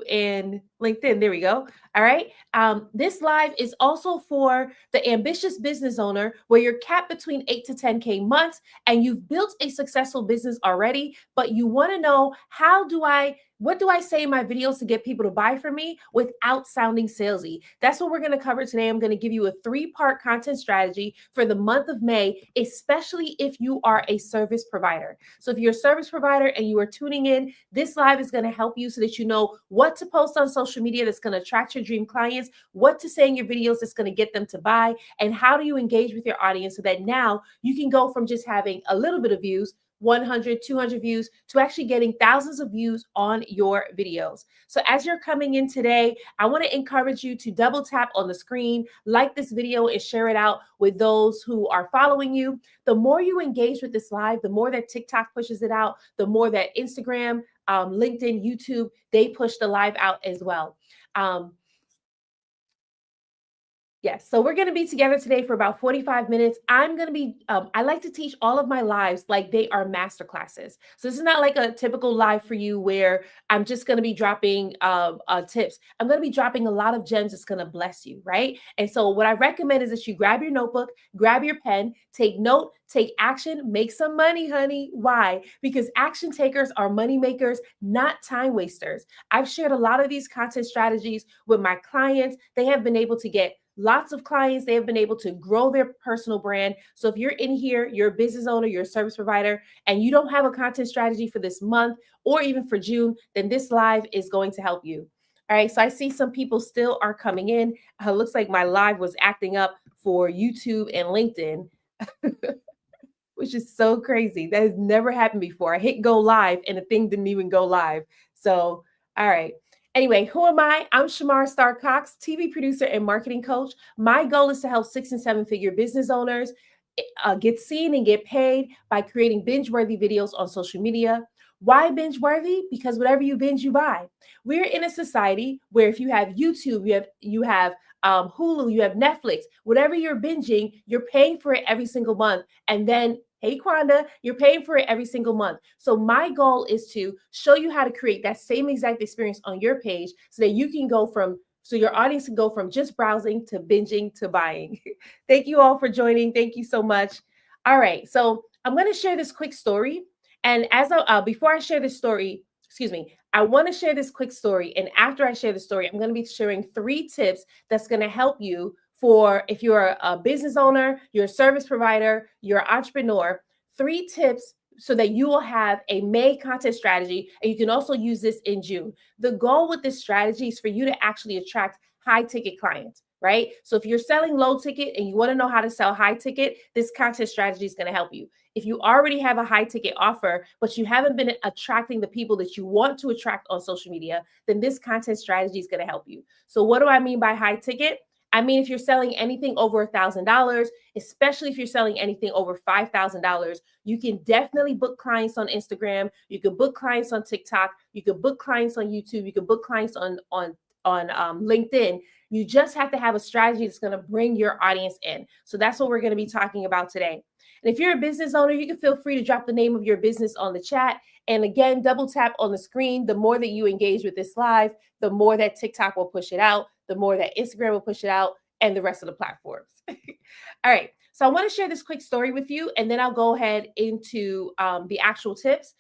and LinkedIn. There we go. All right. This live is also for the ambitious business owner where you're capped between 8 to 10K months and you've built a successful business already, but you want to know what do I say in my videos to get people to buy from me without sounding salesy? That's what we're going to cover today. I'm going to give you a 3-part content strategy for the month of May, especially if you are a service provider. So if you're a service provider and you are tuning in, this live is going to help you so that you know what to post on social media that's going to attract your dream clients, what to say in your videos that's going to get them to buy, and how do you engage with your audience so that now you can go from just having a little bit of views, 100, 200 views, to actually getting thousands of views on your videos. So as you're coming in today, I want to encourage you to double tap on the screen, like this video and share it out with those who are following you. The more you engage with this live, the more that TikTok pushes it out, the more that Instagram, LinkedIn, YouTube, they push the live out as well. Yes, so we're going to be together today for about 45 minutes. I'm going to be, I like to teach all of my lives like they are master classes. So this is not like a typical live for you where I'm just going to be dropping tips. I'm going to be dropping a lot of gems that's going to bless you, right? And so what I recommend is that you grab your notebook, grab your pen, take note, take action, make some money, honey. Why? Because action takers are money makers, not time wasters. I've shared a lot of these content strategies with my clients. They have been able to get lots of clients. They have been able to grow their personal brand. So if you're in here, you're a business owner, you're a service provider, and you don't have a content strategy for this month or even for June, then this live is going to help you. All right, so I see some people still are coming in. Looks like my live was acting up for YouTube and LinkedIn, which is so crazy. That has never happened before. I hit go live and the thing didn't even go live. So, all right. Anyway, who am I? I'm Shamar Star Cox, TV producer and marketing coach. My goal is to help 6- and 7-figure business owners get seen and get paid by creating binge-worthy videos on social media. Why binge-worthy? Because whatever you binge, you buy. We're in a society where if you have YouTube, you have Hulu, you have Netflix, whatever you're binging, you're paying for it every single month. And then hey, Kwanda, you're paying for it every single month. So my goal is to show you how to create that same exact experience on your page so that you can go from, so your audience can go from just browsing to binging to buying. Thank you all for joining. Thank you so much. All right. So I'm going to share this quick story. And before I share this story, I want to share this quick story. And after I share the story, I'm going to be sharing 3 tips that's going to help you for if you're a business owner, you're a service provider, you're an entrepreneur, 3 tips so that you will have a May content strategy. And you can also use this in June. The goal with this strategy is for you to actually attract high ticket clients, right? So if you're selling low ticket and you want to know how to sell high ticket, this content strategy is going to help you. If you already have a high ticket offer, but you haven't been attracting the people that you want to attract on social media, then this content strategy is going to help you. So what do I mean by high ticket? I mean, if you're selling anything over $1,000, especially if you're selling anything over $5,000, you can definitely book clients on Instagram. You can book clients on TikTok. You can book clients on YouTube. You can book clients on LinkedIn. You just have to have a strategy that's going to bring your audience in. So that's what we're going to be talking about today. And if you're a business owner, you can feel free to drop the name of your business on the chat. And again, double tap on the screen. The more that you engage with this live, the more that TikTok will push it out, the more that Instagram will push it out, and the rest of the platforms. All right. So I want to share this quick story with you, and then I'll go ahead into the actual tips.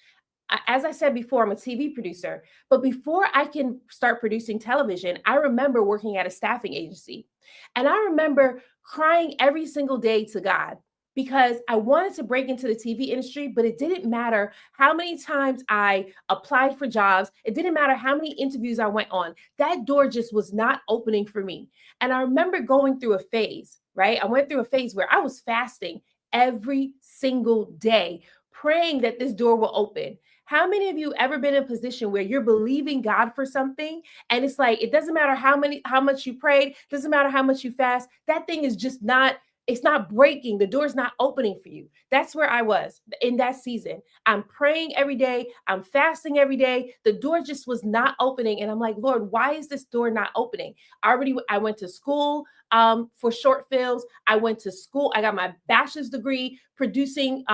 As I said before, I'm a TV producer, but before I can start producing television, I remember working at a staffing agency. And I remember crying every single day to God because I wanted to break into the TV industry, but it didn't matter how many times I applied for jobs. It didn't matter how many interviews I went on. That door just was not opening for me. And I remember going through a phase, right? I went through a phase where I was fasting every single day, praying that this door will open. How many of you ever been in a position where you're believing God for something and it's like it doesn't matter how much you prayed, doesn't matter how much you fast, that thing is just not, it's not breaking, the door's not opening for you. That's where I was in that season. I'm praying every day, I'm fasting every day, the door just was not opening, and I'm like, Lord, why is this door not opening? I went to school for short films. I went to school, I got my bachelor's degree producing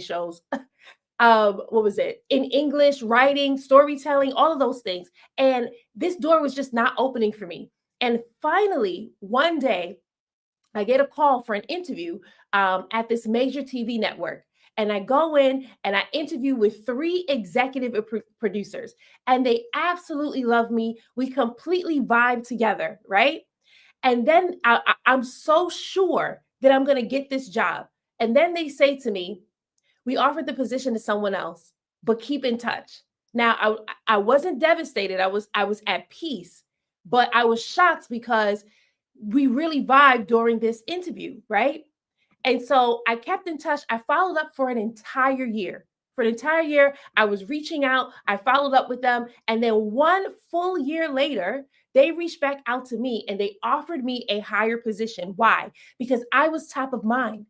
shows. what was it? In English, writing, storytelling, all of those things. And this door was just not opening for me. And finally, one day, I get a call for an interview at this major TV network. And I go in and I interview with three executive producers, and they absolutely love me. We completely vibe together, right? And then I'm so sure that I'm going to get this job. And then they say to me, we offered the position to someone else, but keep in touch. Now, I wasn't devastated. I was at peace, but I was shocked because we really vibed during this interview, right? And so I kept in touch. I followed up for an entire year. For an entire year, I was reaching out. I followed up with them. And then one full year later, they reached back out to me and they offered me a higher position. Why? Because I was top of mind.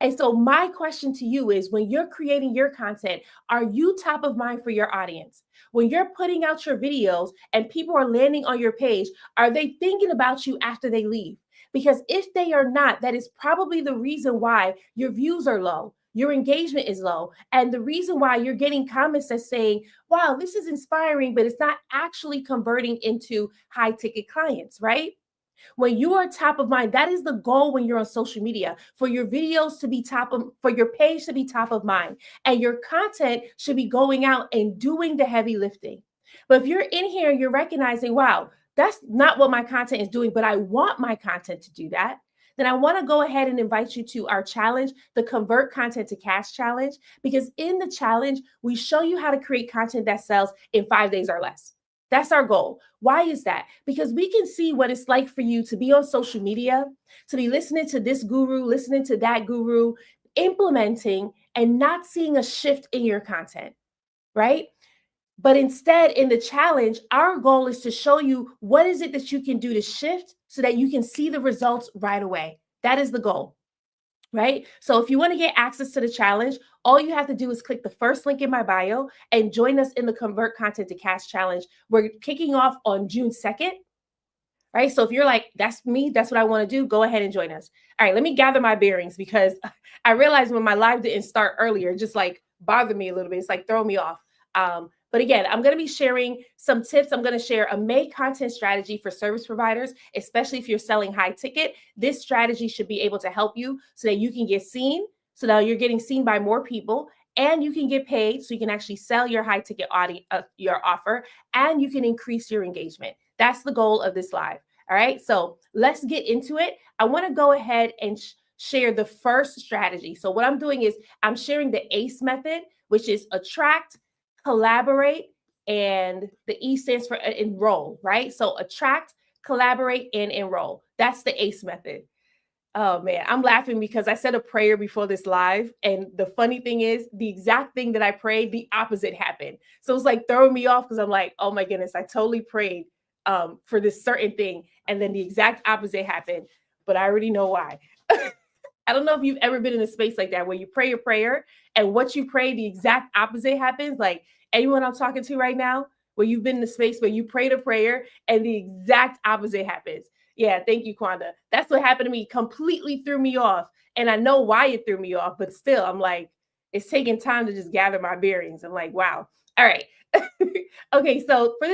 And so, my question to you is, when you're creating your content, are you top of mind for your audience? When you're putting out your videos and people are landing on your page, are they thinking about you after they leave? Because if they are not, that is probably the reason why your views are low. Your engagement is low. And the reason why you're getting comments that saying, wow, this is inspiring, but it's not actually converting into high ticket clients, right? When you are top of mind, that is the goal when you're on social media, for your videos to be for your page to be top of mind, and your content should be going out and doing the heavy lifting. But if you're in here and you're recognizing, wow, that's not what my content is doing, but I want my content to do that, then I want to go ahead and invite you to our challenge, the Convert Content to Cash Challenge, because in the challenge, we show you how to create content that sells in 5 days or less. That's our goal. Why is that? Because we can see what it's like for you to be on social media, to be listening to this guru, listening to that guru, implementing and not seeing a shift in your content, right? But instead, in the challenge, our goal is to show you what is it that you can do to shift so that you can see the results right away. That is the goal, right? So if you want to get access to the challenge, all you have to do is click the first link in my bio and join us in the Convert Content to Cash Challenge. We're kicking off on June 2nd, right? So if you're like, that's me, that's what I want to do, go ahead and join us. All right, let me gather my bearings, because I realized when my live didn't start earlier, it just like bothered me a little bit. It's like throwing me off. But again, I'm going to be sharing some tips. I'm going to share a May content strategy for service providers, especially if you're selling high ticket. This strategy should be able to help you so that you can get seen. So now you're getting seen by more people, and you can get paid so you can actually sell your high ticket your offer, and you can increase your engagement. That's the goal of this live. All right. So let's get into it. I want to go ahead and share the first strategy. So what I'm doing is I'm sharing the ACE method, which is attract, collaborate, and the E stands for enroll, right? So attract, collaborate, and enroll. That's the ACE method. Oh man, I'm laughing because I said a prayer before this live. And the funny thing is, the exact thing that I prayed, the opposite happened. So it's like throwing me off because I'm like, oh my goodness, I totally prayed for this certain thing. And then the exact opposite happened. But I already know why. I don't know if you've ever been in a space like that where you pray a prayer and what you pray, the exact opposite happens. Like anyone I'm talking to right now, where you've been in a space where you prayed a prayer and the exact opposite happens. Yeah, thank you, Kwanda. That's what happened to me. Completely threw me off. And I know why it threw me off, but still, I'm like, it's taking time to just gather my bearings. I'm like, wow. All right. Okay, so for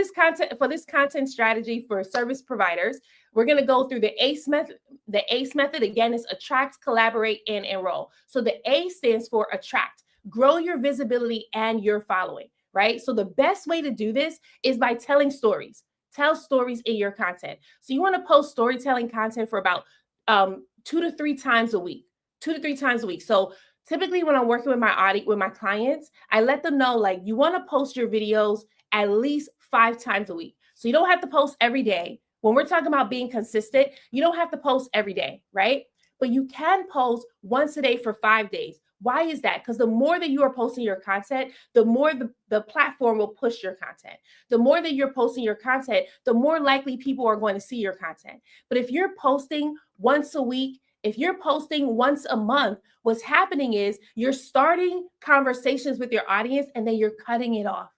this content strategy for service providers, we're going to go through the ACE method. The ACE method, again, is attract, collaborate, and enroll. So the A stands for attract, grow your visibility and your following, right? So the best way to do this is by telling stories. Tell stories in your content. So you want to post storytelling content for about 2 to 3 times a week. 2 to 3 times a week. So typically when I'm working with my audience, with my clients, I let them know, like, you want to post your videos at least 5 times a week. So you don't have to post every day. When we're talking about being consistent, you don't have to post every day, right? But you can post once a day for 5 days. Why is that? Because the more that you are posting your content, the more the platform will push your content. The more that you're posting your content, the more likely people are going to see your content. But if you're posting once a week, if you're posting once a month, what's happening is you're starting conversations with your audience and then you're cutting it off.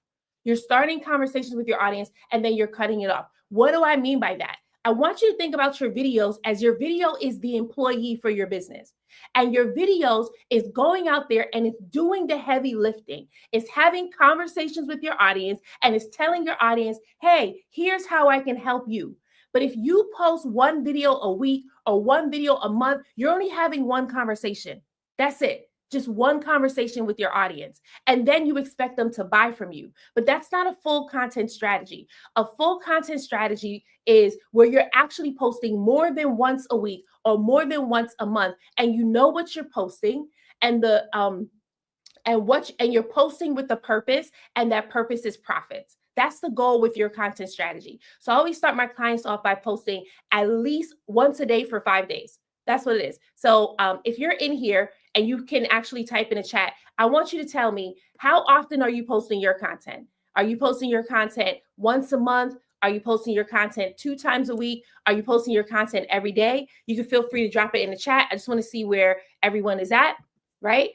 You're starting conversations with your audience and then you're cutting it off. What do I mean by that? I want you to think about your videos as your video is the employee for your business. And your videos is going out there and it's doing the heavy lifting. It's having conversations with your audience and it's telling your audience, hey, here's how I can help you. But if you post one video a week or one video a month, you're only having one conversation. That's it. Just one conversation with your audience. And then you expect them to buy from you. But that's not a full content strategy. A full content strategy is where you're actually posting more than once a week or more than once a month, and you know what you're posting, and you're posting with a purpose, and that purpose is profits. That's the goal with your content strategy. So I always start my clients off by posting at least once a day for 5 days. That's what it is. So if you're in here and you can actually type in a chat, I want you to tell me, how often are you posting your content? Are you posting your content once a month? Are you posting your content 2 times a week? Are you posting your content every day? You can feel free to drop it in the chat. I just want to see where everyone is at, right?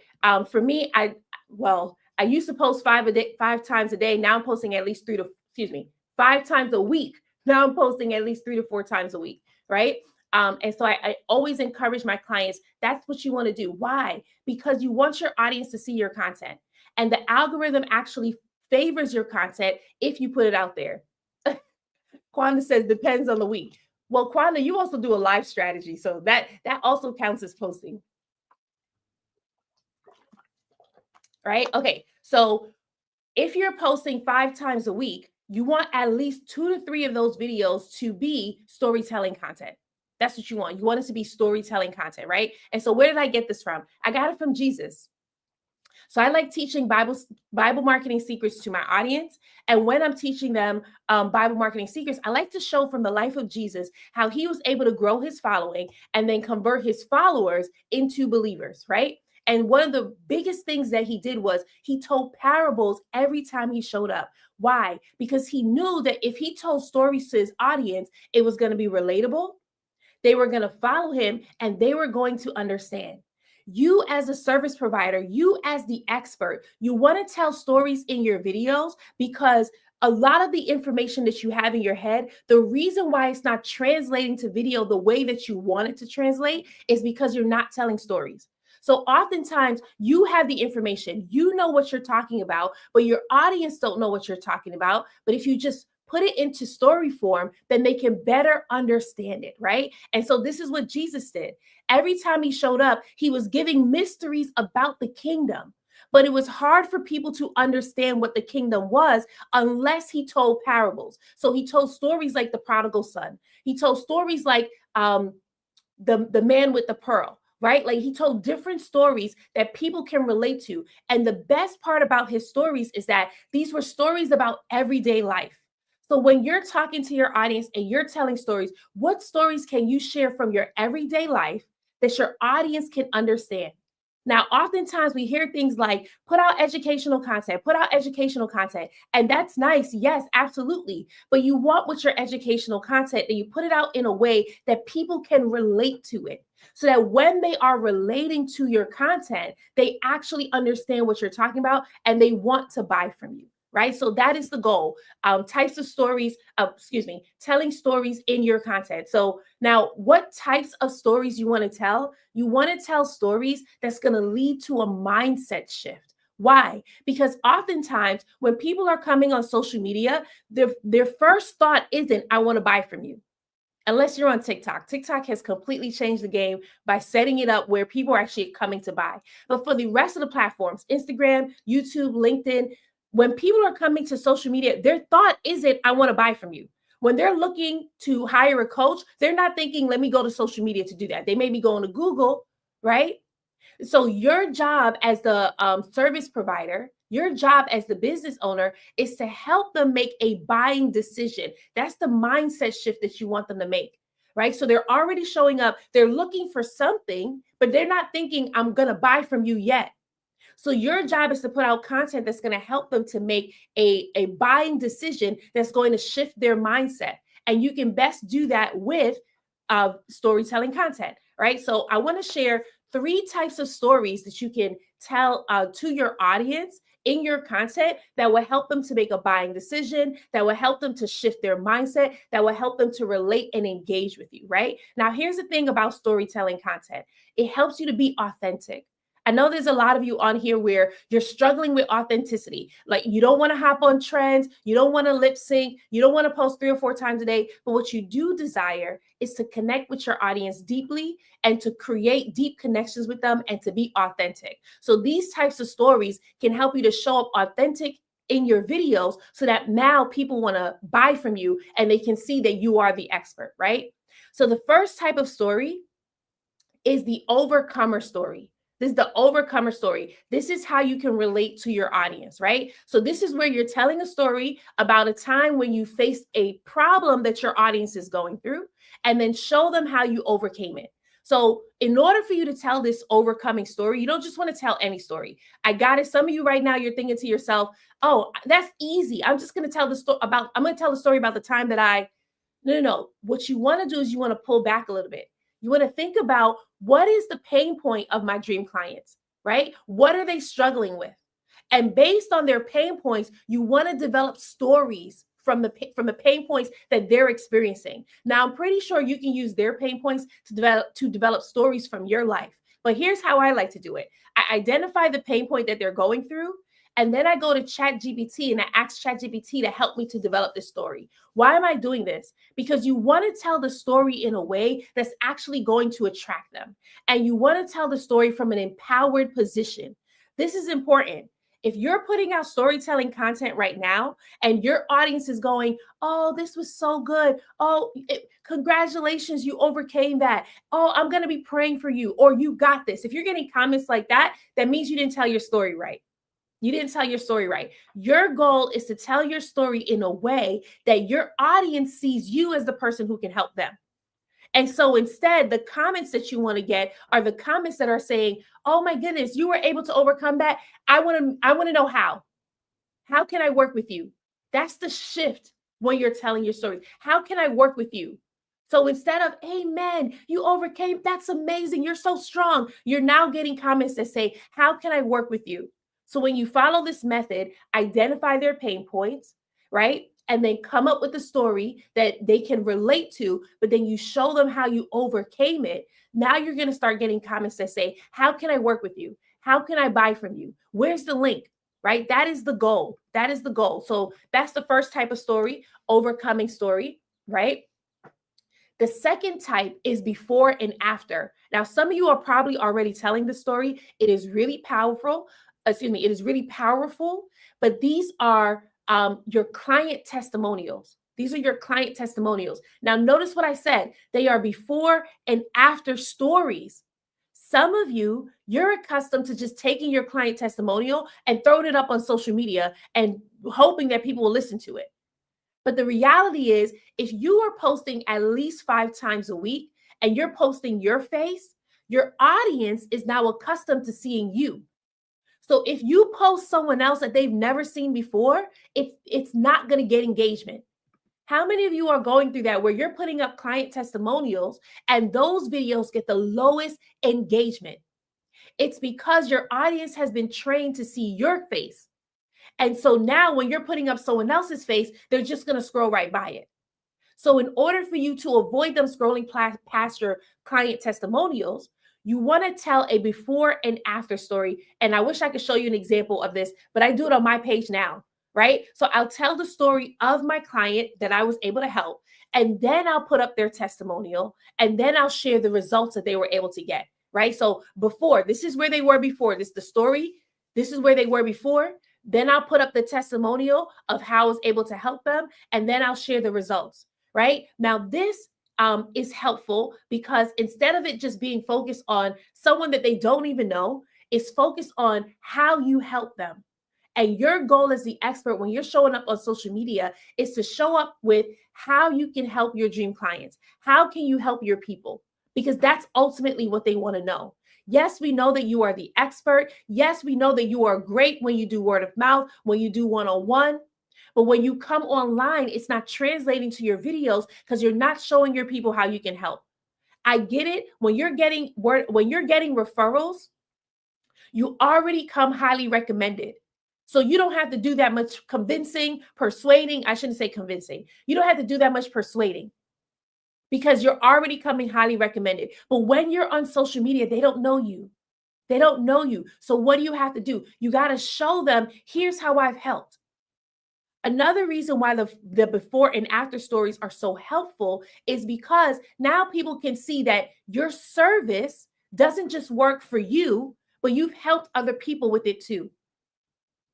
For me, I used to post 5 times a day. Now I'm posting at least 5 times a week. Now I'm posting at least 3 to 4 times a week, right? And so I always encourage my clients, that's what you want to do. Why? Because you want your audience to see your content. And the algorithm actually favors your content if you put it out there. Kwanda says, depends on the week. Well, Kwanda, you also do a live strategy. So that also counts as posting. Right? Okay. So if you're posting 5 times a week, you want at least 2 to 3 of those videos to be storytelling content. That's what you want. You want it to be storytelling content, right? And so where did I get this from? I got it from Jesus. So I like teaching Bible marketing secrets to my audience. And when I'm teaching them Bible marketing secrets, I like to show from the life of Jesus how he was able to grow his following and then convert his followers into believers, right? And one of the biggest things that he did was he told parables every time he showed up. Why? Because he knew that if he told stories to his audience, it was going to be relatable. They were going to follow him and they were going to understand. You as a service provider, you as the expert, you want to tell stories in your videos because a lot of the information that you have in your head, the reason why it's not translating to video the way that you want it to translate is because you're not telling stories. So oftentimes you have the information, you know what you're talking about, but your audience don't know what you're talking about. But if you just put it into story form, then they can better understand it, right? And so this is what Jesus did. Every time he showed up, he was giving mysteries about the kingdom. But it was hard for people to understand what the kingdom was unless he told parables. So he told stories like the prodigal son. He told stories like the man with the pearl, right? Like he told different stories that people can relate to. And the best part about his stories is that these were stories about everyday life. So when you're talking to your audience and you're telling stories, what stories can you share from your everyday life that your audience can understand? Now, oftentimes we hear things like put out educational content, and that's nice. Yes, absolutely. But you want with your educational content that you put it out in a way that people can relate to it. So that when they are relating to your content, they actually understand what you're talking about and they want to buy from you. Right. So that is the goal. Types of stories, telling stories in your content. So now what types of stories you want to tell? You want to tell stories that's going to lead to a mindset shift. Why? Because oftentimes when people are coming on social media, their first thought isn't, I want to buy from you. Unless you're on TikTok. TikTok has completely changed the game by setting it up where people are actually coming to buy. But for the rest of the platforms, Instagram, YouTube, LinkedIn, when people are coming to social media, their thought isn't, I want to buy from you. When they're looking to hire a coach, they're not thinking, let me go to social media to do that. They may be going to Google, right? So your job as the service provider, your job as the business owner is to help them make a buying decision. That's the mindset shift that you want them to make, right? So they're already showing up. They're looking for something, but they're not thinking, I'm going to buy from you yet. So your job is to put out content that's going to help them to make a buying decision that's going to shift their mindset. And you can best do that with storytelling content, right? So I want to share 3 types of stories that you can tell to your audience in your content that will help them to make a buying decision, that will help them to shift their mindset, that will help them to relate and engage with you, right? Now, here's the thing about storytelling content. It helps you to be authentic. I know there's a lot of you on here where you're struggling with authenticity. Like you don't want to hop on trends, you don't want to lip sync, you don't want to post 3 or 4 times a day. But what you do desire is to connect with your audience deeply and to create deep connections with them and to be authentic. So these types of stories can help you to show up authentic in your videos so that now people want to buy from you and they can see that you are the expert, right? So the first type of story is the overcomer story. This is the overcomer story. This is how you can relate to your audience, right? So this is where you're telling a story about a time when you faced a problem that your audience is going through, and then show them how you overcame it. So in order for you to tell this overcoming story, you don't just want to tell any story. I got it. Some of you right now, you're thinking to yourself, oh, that's easy. I'm just going to tell the story about, I'm going to tell the story about the time that I, no. What you want to do is you want to pull back a little bit. You want to think about what is the pain point of my dream clients, right? What are they struggling with? And based on their pain points, you want to develop stories from the pain points that they're experiencing. Now, I'm pretty sure you can use their pain points to develop stories from your life. But here's how I like to do it. I identify the pain point that they're going through, and then I go to ChatGPT and I ask ChatGPT to help me to develop this story. Why am I doing this? Because you want to tell the story in a way that's actually going to attract them. And you want to tell the story from an empowered position. This is important. If you're putting out storytelling content right now and your audience is going, oh, this was so good. Oh, congratulations, you overcame that. Oh, I'm going to be praying for you, or you got this. If you're getting comments like that, that means you didn't tell your story right. You didn't tell your story right. Your goal is to tell your story in a way that your audience sees you as the person who can help them. And so instead, the comments that you want to get are the comments that are saying, "Oh my goodness, you were able to overcome that. I want to know how. How can I work with you?" That's the shift when you're telling your stories. How can I work with you? So instead of, "Amen, you overcame. That's amazing. You're so strong." You're now getting comments that say, "How can I work with you?" So when you follow this method, identify their pain points, right? And then come up with a story that they can relate to, but then you show them how you overcame it. Now you're going to start getting comments that say, "How can I work with you? How can I buy from you? Where's the link?" Right? That is the goal. That is the goal. So that's the first type of story, overcoming story, right? The second type is before and after. Now, some of you are probably already telling the story. It is really powerful. Excuse me, it is really powerful, but these are your client testimonials. These are your client testimonials. Now, notice what I said. They are before and after stories. Some of you, you're accustomed to just taking your client testimonial and throwing it up on social media and hoping that people will listen to it. But the reality is, if you are posting at least 5 times a week and you're posting your face, your audience is now accustomed to seeing you. So if you post someone else that they've never seen before, it's not going to get engagement. How many of you are going through that where you're putting up client testimonials and those videos get the lowest engagement? It's because your audience has been trained to see your face. And so now when you're putting up someone else's face, they're just going to scroll right by it. So in order for you to avoid them scrolling past your client testimonials, you want to tell a before and after story. And I wish I could show you an example of this, but I do it on my page now, right? So I'll tell the story of my client that I was able to help, and then I'll put up their testimonial, and then I'll share the results that they were able to get, right? So before, this is where they were before. This is the story. This is where they were before. Then I'll put up the testimonial of how I was able to help them, and then I'll share the results, right? Now, this is helpful because instead of it just being focused on someone that they don't even know, it's focused on how you help them. And your goal as the expert when you're showing up on social media is to show up with how you can help your dream clients. How can you help your people? Because that's ultimately what they want to know. Yes, we know that you are the expert. Yes, we know that you are great when you do word of mouth, when you do one-on-one. But when you come online, it's not translating to your videos because you're not showing your people how you can help. I get it. When you're getting referrals, you already come highly recommended. So you don't have to do that much convincing, persuading. I shouldn't say convincing. You don't have to do that much persuading because you're already coming highly recommended. But when you're on social media, they don't know you. They don't know you. So what do you have to do? You got to show them, here's how I've helped. Another reason why the before and after stories are so helpful is because now people can see that your service doesn't just work for you, but you've helped other people with it too.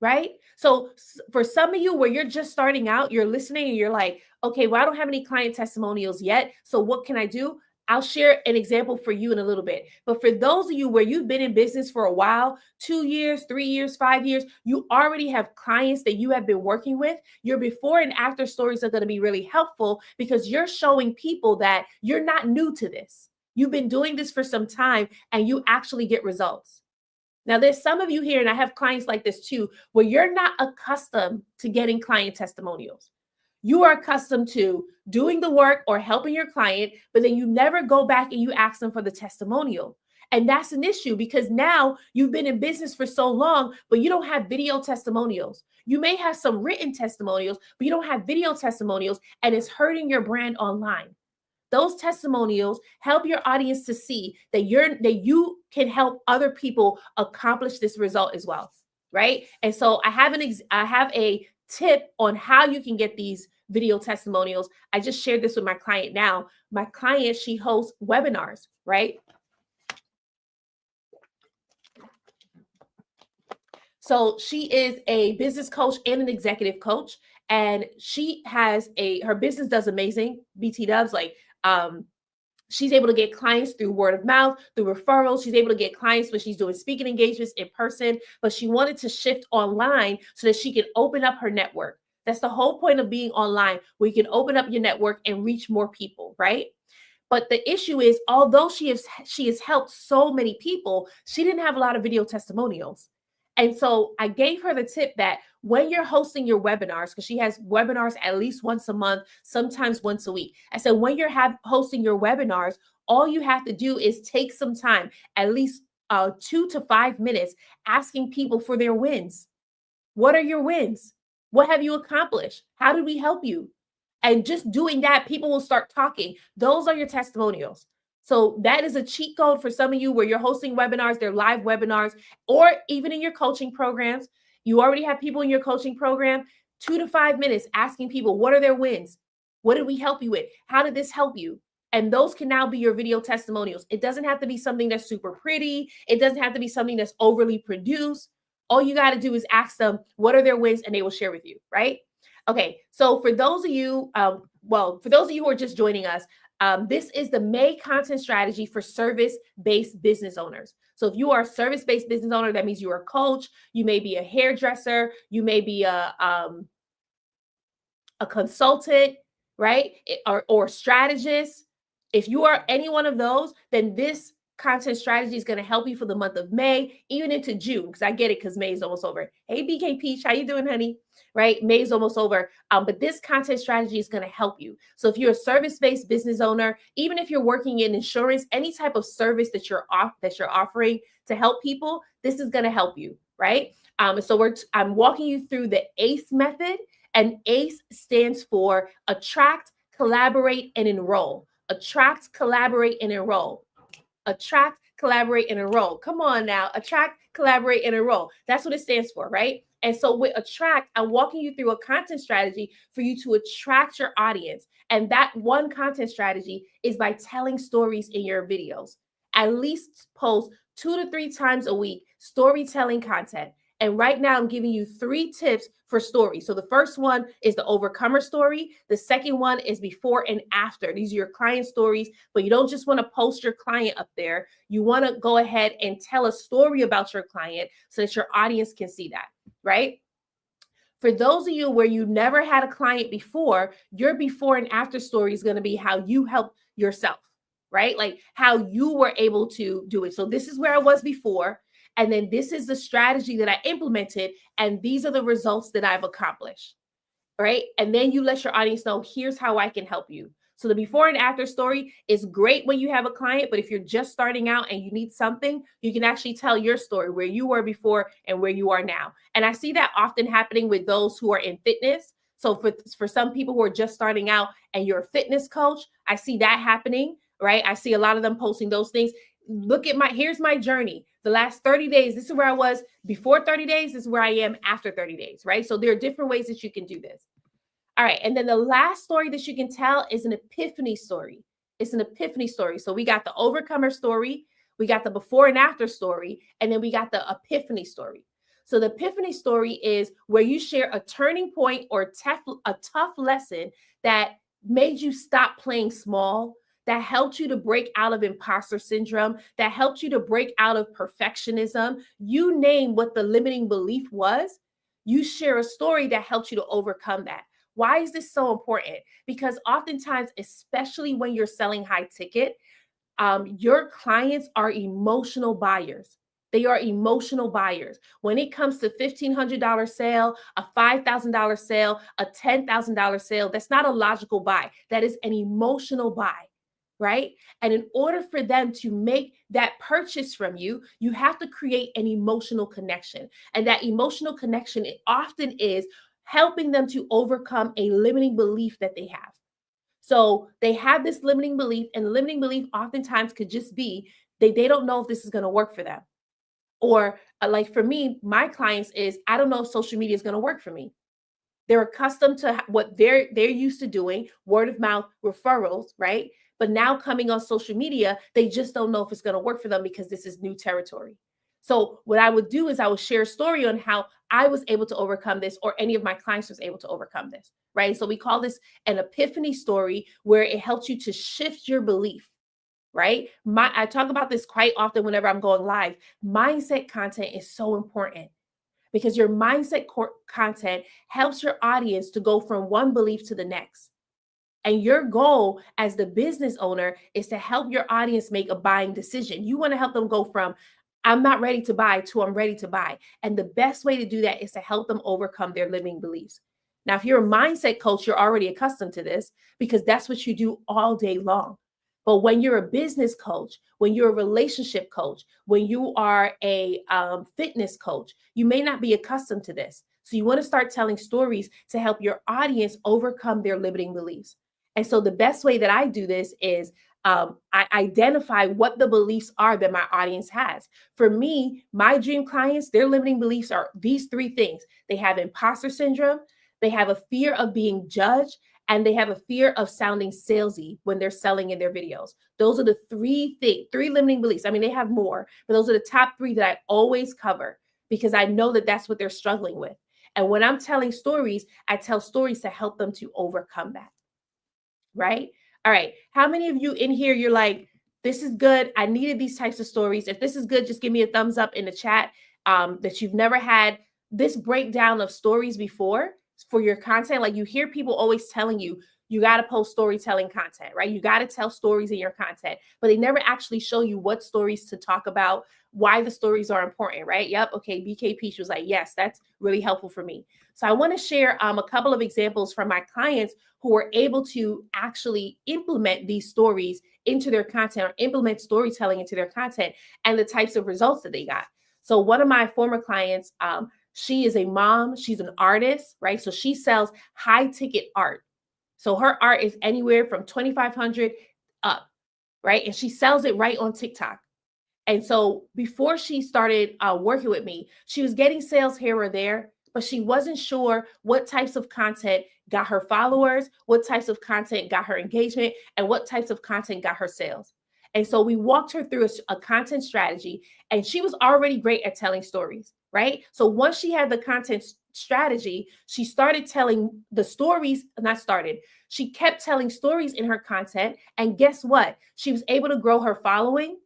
Right? So for some of you where you're just starting out, you're listening and you're like, okay, well, I don't have any client testimonials yet. So what can I do? I'll share an example for you in a little bit. But for those of you where you've been in business for a while, 2 years, 3 years, 5 years, you already have clients that you have been working with. Your before and after stories are going to be really helpful because you're showing people that you're not new to this. You've been doing this for some time and you actually get results. Now, there's some of you here, and I have clients like this too, where you're not accustomed to getting client testimonials. You are accustomed to doing the work or helping your client, but then you never go back and you ask them for the testimonial. And that's an issue because now you've been in business for so long, but you don't have video testimonials. You may have some written testimonials, but you don't have video testimonials, and it's hurting your brand online. Those testimonials help your audience to see that you can help other people accomplish this result as well, right? And so I have a tip on how you can get these video testimonials. I just shared this with my client now. My client, she hosts webinars, right? So she is a business coach and an executive coach, and her business does amazing. BT dubs, like she's able to get clients through word of mouth, through referrals. She's able to get clients when she's doing speaking engagements in person, but she wanted to shift online so that she could open up her network. That's the whole point of being online, where you can open up your network and reach more people, right? But the issue is, although she has helped so many people, she didn't have a lot of video testimonials. And so I gave her the tip that when you're hosting your webinars, because she has webinars at least once a month, sometimes once a week. I said, when you're hosting your webinars, all you have to do is take some time, at least 2 to 5 minutes, asking people for their wins. What are your wins? What have you accomplished? How did we help you? And just doing that, people will start talking. Those are your testimonials. So that is a cheat code for some of you where you're hosting webinars, they're live webinars, or even in your coaching programs. You already have people in your coaching program, 2 to 5 minutes asking people, what are their wins? What did we help you with? How did this help you? And those can now be your video testimonials. It doesn't have to be something that's super pretty. It doesn't have to be something that's overly produced. All you got to do is ask them, what are their wins? And they will share with you, right? Okay, so for those of you, for those of you who are just joining us, this is the May content strategy for service-based business owners. So if you are a service-based business owner, that means you're a coach, you may be a hairdresser, you may be a consultant, right? Or strategist. If you are any one of those, then this content strategy is going to help you for the month of May, even into June, because I get it because May is almost over. Hey, BK Peach, how you doing, honey? Right? May is almost over. But this content strategy is going to help you. So if you're a service-based business owner, even if you're working in insurance, any type of service that you're offering to help people, this is going to help you, right? So I'm walking you through the ACE method, and ACE stands for attract, collaborate, and enroll. Attract, collaborate, and enroll. Attract, collaborate, and enroll. Come on now. Attract, collaborate, and enroll. That's what it stands for, right? And so with attract, I'm walking you through a content strategy for you to attract your audience. And that one content strategy is by telling stories in your videos. At least post 2 to 3 times a week, storytelling content. And right now I'm giving you 3 tips for stories. So the first one is the overcomer story. The second one is before and after. These are your client stories, but you don't just want to post your client up there. You want to go ahead and tell a story about your client so that your audience can see that, right? For those of you where you never had a client before, your before and after story is going to be how you help yourself, right? Like how you were able to do it. So this is where I was before. And then this is the strategy that I implemented. And these are the results that I've accomplished, right? And then you let your audience know, here's how I can help you. So the before and after story is great when you have a client, but if you're just starting out and you need something, you can actually tell your story, where you were before and where you are now. And I see that often happening with those who are in fitness. So for some people who are just starting out and you're a fitness coach, I see that happening, right? I see a lot of them posting those things. Look at here's my journey. The last 30 days, this is where I was before 30 days, this is where I am after 30 days, right? So there are different ways that you can do this. All right. And then the last story that you can tell is an epiphany story. It's an epiphany story. So we got the overcomer story, we got the before and after story, and then we got the epiphany story. So the epiphany story is where you share a turning point or a tough lesson that made you stop playing small, that helped you to break out of imposter syndrome, that helped you to break out of perfectionism. You name what the limiting belief was. You share a story that helped you to overcome that. Why is this so important? Because oftentimes, especially when you're selling high ticket, your clients are emotional buyers. They are emotional buyers. When it comes to $1,500 sale, a $5,000 sale, a $10,000 sale, that's not a logical buy. That is an emotional buy, right? And in order for them to make that purchase from you, you have to create an emotional connection. And that emotional connection, it often is helping them to overcome a limiting belief that they have. So they have this limiting belief, and the limiting belief oftentimes could just be they don't know if this is going to work for them. Or like for me, my clients is I don't know if social media is going to work for me. They're accustomed to what they're used to doing, word of mouth referrals, right? But now coming on social media, they just don't know if it's going to work for them because this is new territory. So what I would do is I would share a story on how I was able to overcome this, or any of my clients was able to overcome this, right? So we call this an epiphany story, where it helps you to shift your belief, right? I talk about this quite often whenever I'm going live. Mindset content is so important, because your mindset content helps your audience to go from one belief to the next. And your goal as the business owner is to help your audience make a buying decision. You want to help them go from I'm not ready to buy to I'm ready to buy. And the best way to do that is to help them overcome their limiting beliefs. Now, if you're a mindset coach, you're already accustomed to this because that's what you do all day long. But when you're a business coach, when you're a relationship coach, when you are a fitness coach, you may not be accustomed to this. So you want to start telling stories to help your audience overcome their limiting beliefs. And so the best way that I do this is I identify what the beliefs are that my audience has. For me, my dream clients, their limiting beliefs are these three things. They have imposter syndrome, they have a fear of being judged, and they have a fear of sounding salesy when they're selling in their videos. Those are the three limiting beliefs. I mean, they have more, but those are the top three that I always cover because I know that that's what they're struggling with. And when I'm telling stories, I tell stories to help them to overcome that. Right? All right. How many of you in here, you're like, this is good. I needed these types of stories. If this is good, just give me a thumbs up in the chat that you've never had this breakdown of stories before for your content. Like you hear people always telling you, you got to post storytelling content, right? You got to tell stories in your content, but they never actually show you what stories to talk about, why the stories are important, right? Yep. Okay. BK Peach was like, yes, that's really helpful for me. So I want to share a couple of examples from my clients who were able to actually implement these stories into their content, or implement storytelling into their content, and the types of results that they got. So one of my former clients, she is a mom, she's an artist, right? So she sells high ticket art. So her art is anywhere from 2,500 up, right? And she sells it right on TikTok. And so before she started working with me, she was getting sales here or there, but she wasn't sure what types of content got her followers, what types of content got her engagement, and what types of content got her sales. And so we walked her through a content strategy, and she was already great at telling stories, right? So once she had the content strategy, she started telling the stories, not started, she kept telling stories in her content. And guess what? She was able to grow her following.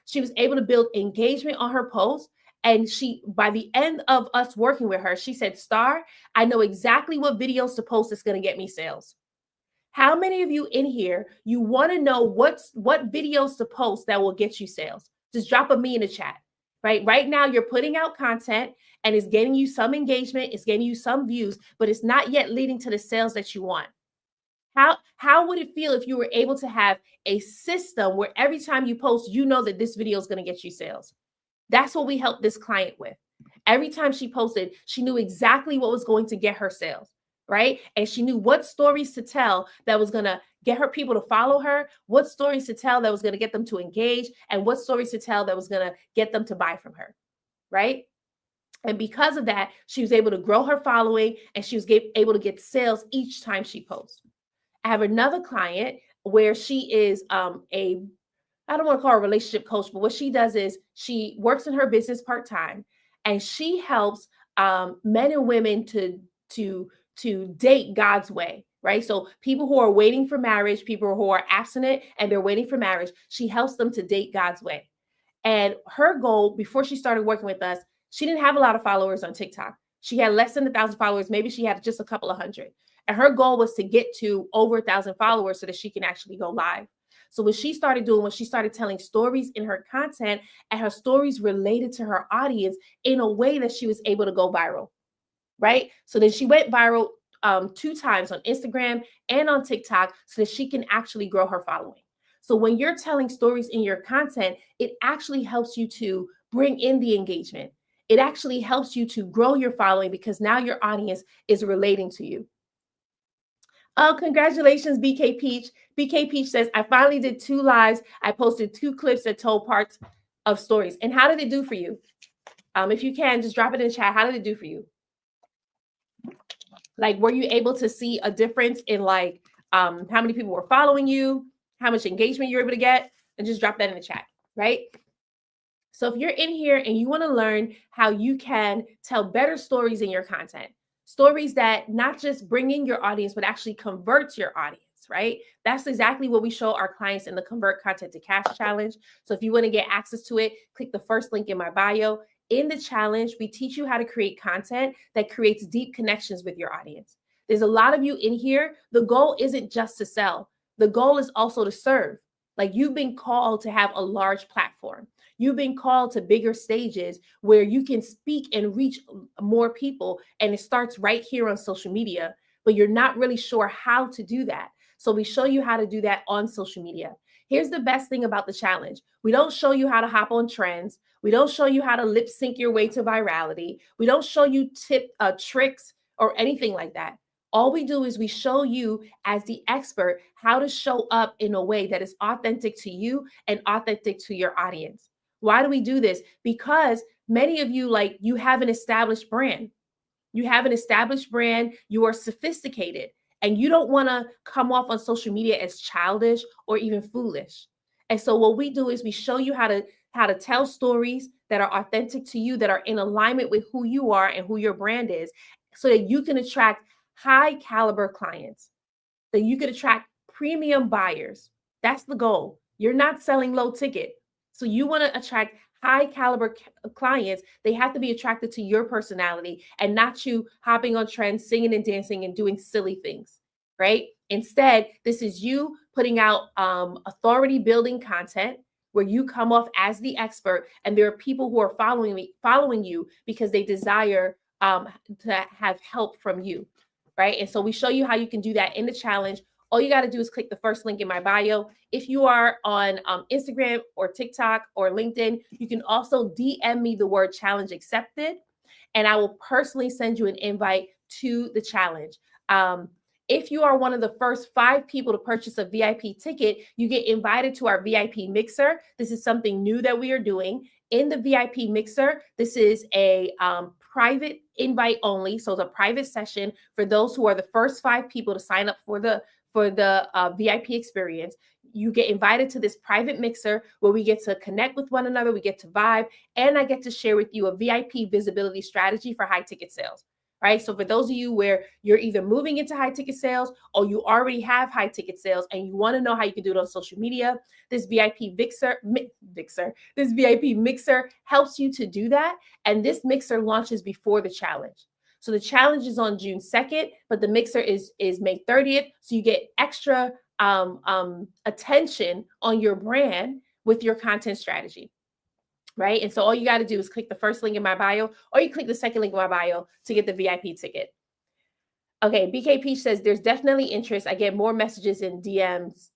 She was able to build engagement on her posts. And she, by the end of us working with her, she said, Star, I know exactly what videos to post that's going to get me sales. How many of you in here, you want to know what videos to post that will get you sales? Just drop a me in the chat, right? Right now, you're putting out content and it's getting you some engagement, it's getting you some views, but it's not yet leading to the sales that you want. How would it feel if you were able to have a system where every time you post, you know that this video is going to get you sales? That's what we helped this client with. Every time she posted, she knew exactly what was going to get her sales, right? And she knew what stories to tell that was going to get her people to follow her, what stories to tell that was going to get them to engage, and what stories to tell that was going to get them to buy from her, right? And because of that, she was able to grow her following and she was able to get sales each time she posts. I have another client where she is a I don't want to call her a relationship coach, but what she does is she works in her business part time, and she helps men and women to to date God's way, right? So people who are waiting for marriage, people who are abstinent and they're waiting for marriage, she helps them to date God's way. And her goal before she started working with us, she didn't have a lot of followers on TikTok. She had less than 1,000 followers. Maybe she had just a couple of hundred. And her goal was to get to over 1,000 followers so that she can actually go live. So what she started doing was she started telling stories in her content, and her stories related to her audience in a way that she was able to go viral, right? So then she went viral 2 times on Instagram and on TikTok so that she can actually grow her following. So when you're telling stories in your content, it actually helps you to bring in the engagement. It actually helps you to grow your following because now your audience is relating to you. Oh, congratulations, BK Peach. BK Peach says, I finally did 2 lives. I posted 2 clips that told parts of stories. And how did it do for you? If you can, just drop it in the chat. How did it do for you? Like, were you able to see a difference in like how many people were following you, how much engagement you're able to get? And just drop that in the chat, right? So if you're in here and you want to learn how you can tell better stories in your content, stories that not just bring in your audience, but actually converts your audience, right? That's exactly what we show our clients in the Convert Content to Cash Challenge. So if you want to get access to it, click the first link in my bio. In the challenge, we teach you how to create content that creates deep connections with your audience. There's a lot of you in here. The goal isn't just to sell. The goal is also to serve. Like, you've been called to have a large platform. You've been called to bigger stages where you can speak and reach more people. And it starts right here on social media, but you're not really sure how to do that. So we show you how to do that on social media. Here's the best thing about the challenge. We don't show you how to hop on trends. We don't show you how to lip sync your way to virality. We don't show you tricks or anything like that. All we do is we show you as the expert how to show up in a way that is authentic to you and authentic to your audience. Why do we do this? Because many of you, like, you have an established brand. You have an established brand, you are sophisticated, and you don't want to come off on social media as childish or even foolish. And so what we do is we show you how to tell stories that are authentic to you, that are in alignment with who you are and who your brand is, so that you can attract high caliber clients, that you could attract premium buyers. That's the goal. You're not selling low ticket. So you want to attract high caliber clients. They have to be attracted to your personality and not you hopping on trends, singing and dancing and doing silly things, right? Instead, this is you putting out authority building content where you come off as the expert, and there are people who are following you because they desire to have help from you, right? And so we show you how you can do that in the challenge. All you got to do is click the first link in my bio. If you are on Instagram or TikTok or LinkedIn, you can also DM me the word challenge accepted, and I will personally send you an invite to the challenge. If you are one of the first 5 people to purchase a VIP ticket, you get invited to our VIP mixer. This is something new that we are doing. In the VIP mixer, this is a private invite only. So it's a private session for those who are the first 5 people to sign up for the VIP experience. You get invited to this private mixer where we get to connect with one another, we get to vibe, and I get to share with you a VIP visibility strategy for high ticket sales. Right. So for those of you where you're either moving into high ticket sales or you already have high ticket sales and you want to know how you can do it on social media, this this VIP mixer helps you to do that. And this mixer launches before the challenge. So the challenge is on June 2nd, but the mixer is May 30th. So you get extra attention on your brand with your content strategy. Right. And so all you got to do is click the first link in my bio, or you click the second link in my bio to get the VIP ticket. Okay, BK Peach says there's definitely interest. I get more messages in DMs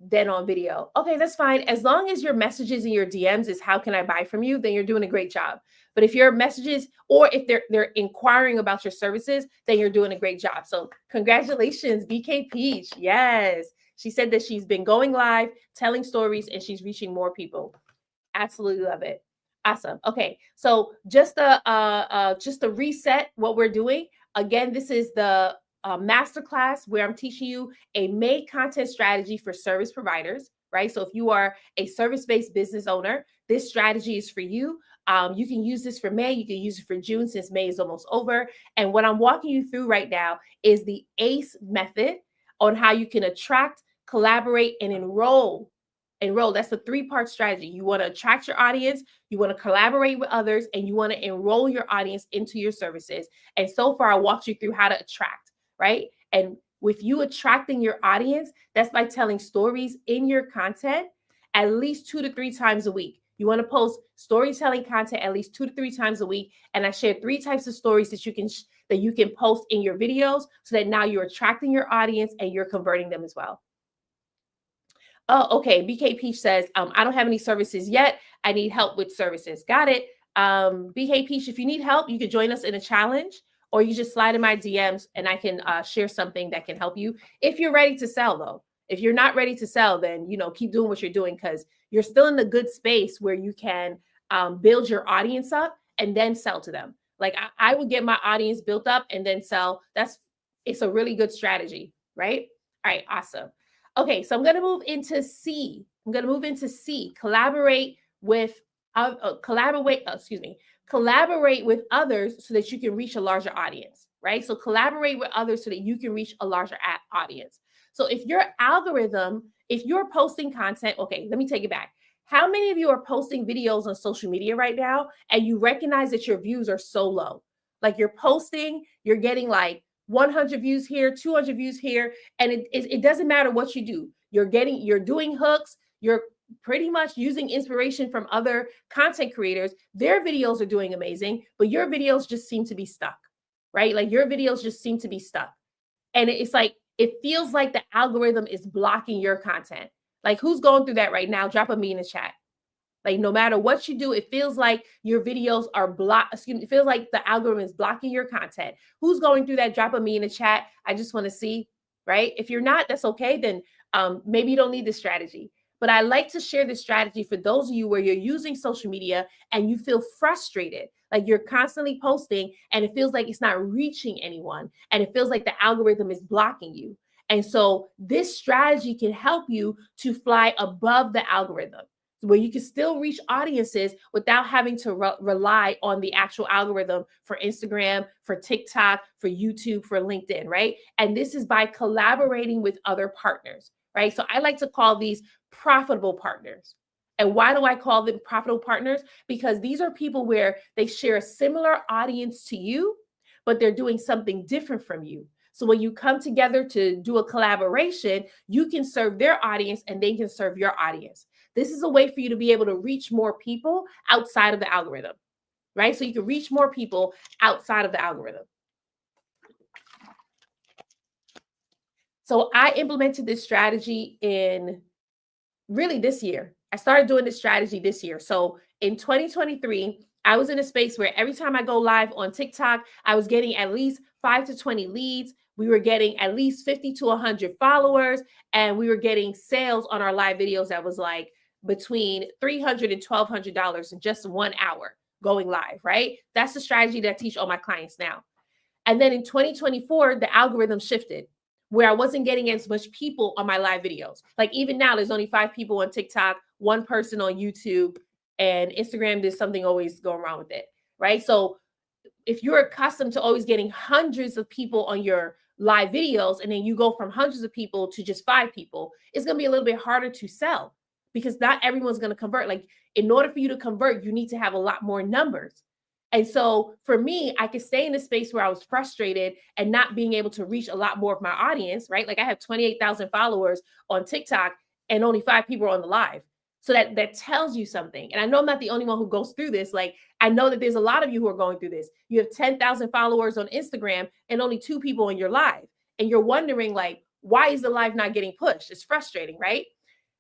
than on video. Okay, that's fine. As long as your messages in your DMs is how can I buy from you, then you're doing a great job. But if your messages or if they're inquiring about your services, then you're doing a great job. So congratulations, BK Peach. Yes. She said that she's been going live, telling stories, and she's reaching more people. Absolutely love it. Awesome. Okay, so just to reset what we're doing. Again, this is the masterclass where I'm teaching you a made content strategy for service providers. Right. So if you are a service-based business owner, this strategy is for you. You can use this for May. You can use it for June since May is almost over. And what I'm walking you through right now is the ACE method on how you can attract, collaborate, and enroll. That's the three-part strategy. You want to attract your audience, you want to collaborate with others, and you want to enroll your audience into your services. And so far, I walked you through how to attract, right? And with you attracting your audience, that's by telling stories in your content at least 2 to 3 times a week. You want to post storytelling content at least 2 to 3 times a week. And I share 3 types of stories that you can post in your videos so that now you're attracting your audience and you're converting them as well. Oh, okay. BK Peach says, I don't have any services yet. I need help with services. Got it. BK Peach, if you need help, you could join us in a challenge or you just slide in my DMs and I can share something that can help you if you're ready to sell, though. If you're not ready to sell, then, keep doing what you're doing because you're still in the good space where you can build your audience up and then sell to them. Like I would get my audience built up and then sell. It's a really good strategy, right? All right, awesome. Okay, so I'm going to move into C. Collaborate with collaborate with others so that you can reach a larger audience, right? So collaborate with others so that you can reach a larger audience. So if you're posting content, okay, let me take it back. How many of you are posting videos on social media right now and you recognize that your views are so low? Like you're posting, you're getting like 100 views here, 200 views here, and it doesn't matter what you do. You're doing hooks, you're pretty much using inspiration from other content creators. Their videos are doing amazing, but your videos just seem to be stuck, right? Like your videos just seem to be stuck. And it's like, it feels like the algorithm is blocking your content. Like who's going through that right now? Drop a me in the chat. Like no matter what you do, it feels like your videos are blocked. It feels like the algorithm is blocking your content. Who's going through that? Drop a me in the chat. I just want to see, right? If you're not, that's okay. Then maybe you don't need this strategy. But I like to share this strategy for those of you where you're using social media and you feel frustrated. Like you're constantly posting and it feels like it's not reaching anyone. And it feels like the algorithm is blocking you. And so this strategy can help you to fly above the algorithm, where you can still reach audiences without having to rely on the actual algorithm for Instagram, for TikTok, for YouTube, for LinkedIn, right? And this is by collaborating with other partners, right? So I like to call these profitable partners. And why do I call them profitable partners? Because these are people where they share a similar audience to you, but they're doing something different from you. So when you come together to do a collaboration, you can serve their audience and they can serve your audience. This is a way for you to be able to reach more people outside of the algorithm, right? So you can reach more people outside of the algorithm. So I implemented this strategy in really this year. I started doing this strategy this year. So in 2023, I was in a space where every time I go live on TikTok, I was getting at least 5 to 20 leads. We were getting at least 50 to 100 followers, and we were getting sales on our live videos that was like between $300 and $1,200 in just 1 hour going live, right? That's the strategy that I teach all my clients now. And then in 2024, the algorithm shifted where I wasn't getting as much people on my live videos. Like even now, there's only 5 people on TikTok, 1 person on YouTube, and Instagram, there's something always going wrong with it, right? So if you're accustomed to always getting hundreds of people on your live videos, and then you go from hundreds of people to just 5 people, it's going to be a little bit harder to sell because not everyone's going to convert. Like in order for you to convert, you need to have a lot more numbers. And so for me, I could stay in a space where I was frustrated and not being able to reach a lot more of my audience, right? Like I have 28,000 followers on TikTok and only 5 people are on the live. So that tells you something. And I know I'm not the only one who goes through this. Like I know that there's a lot of you who are going through this. You have 10,000 followers on Instagram and only two people in your live. And you're wondering, like, why is the live not getting pushed? It's frustrating, right?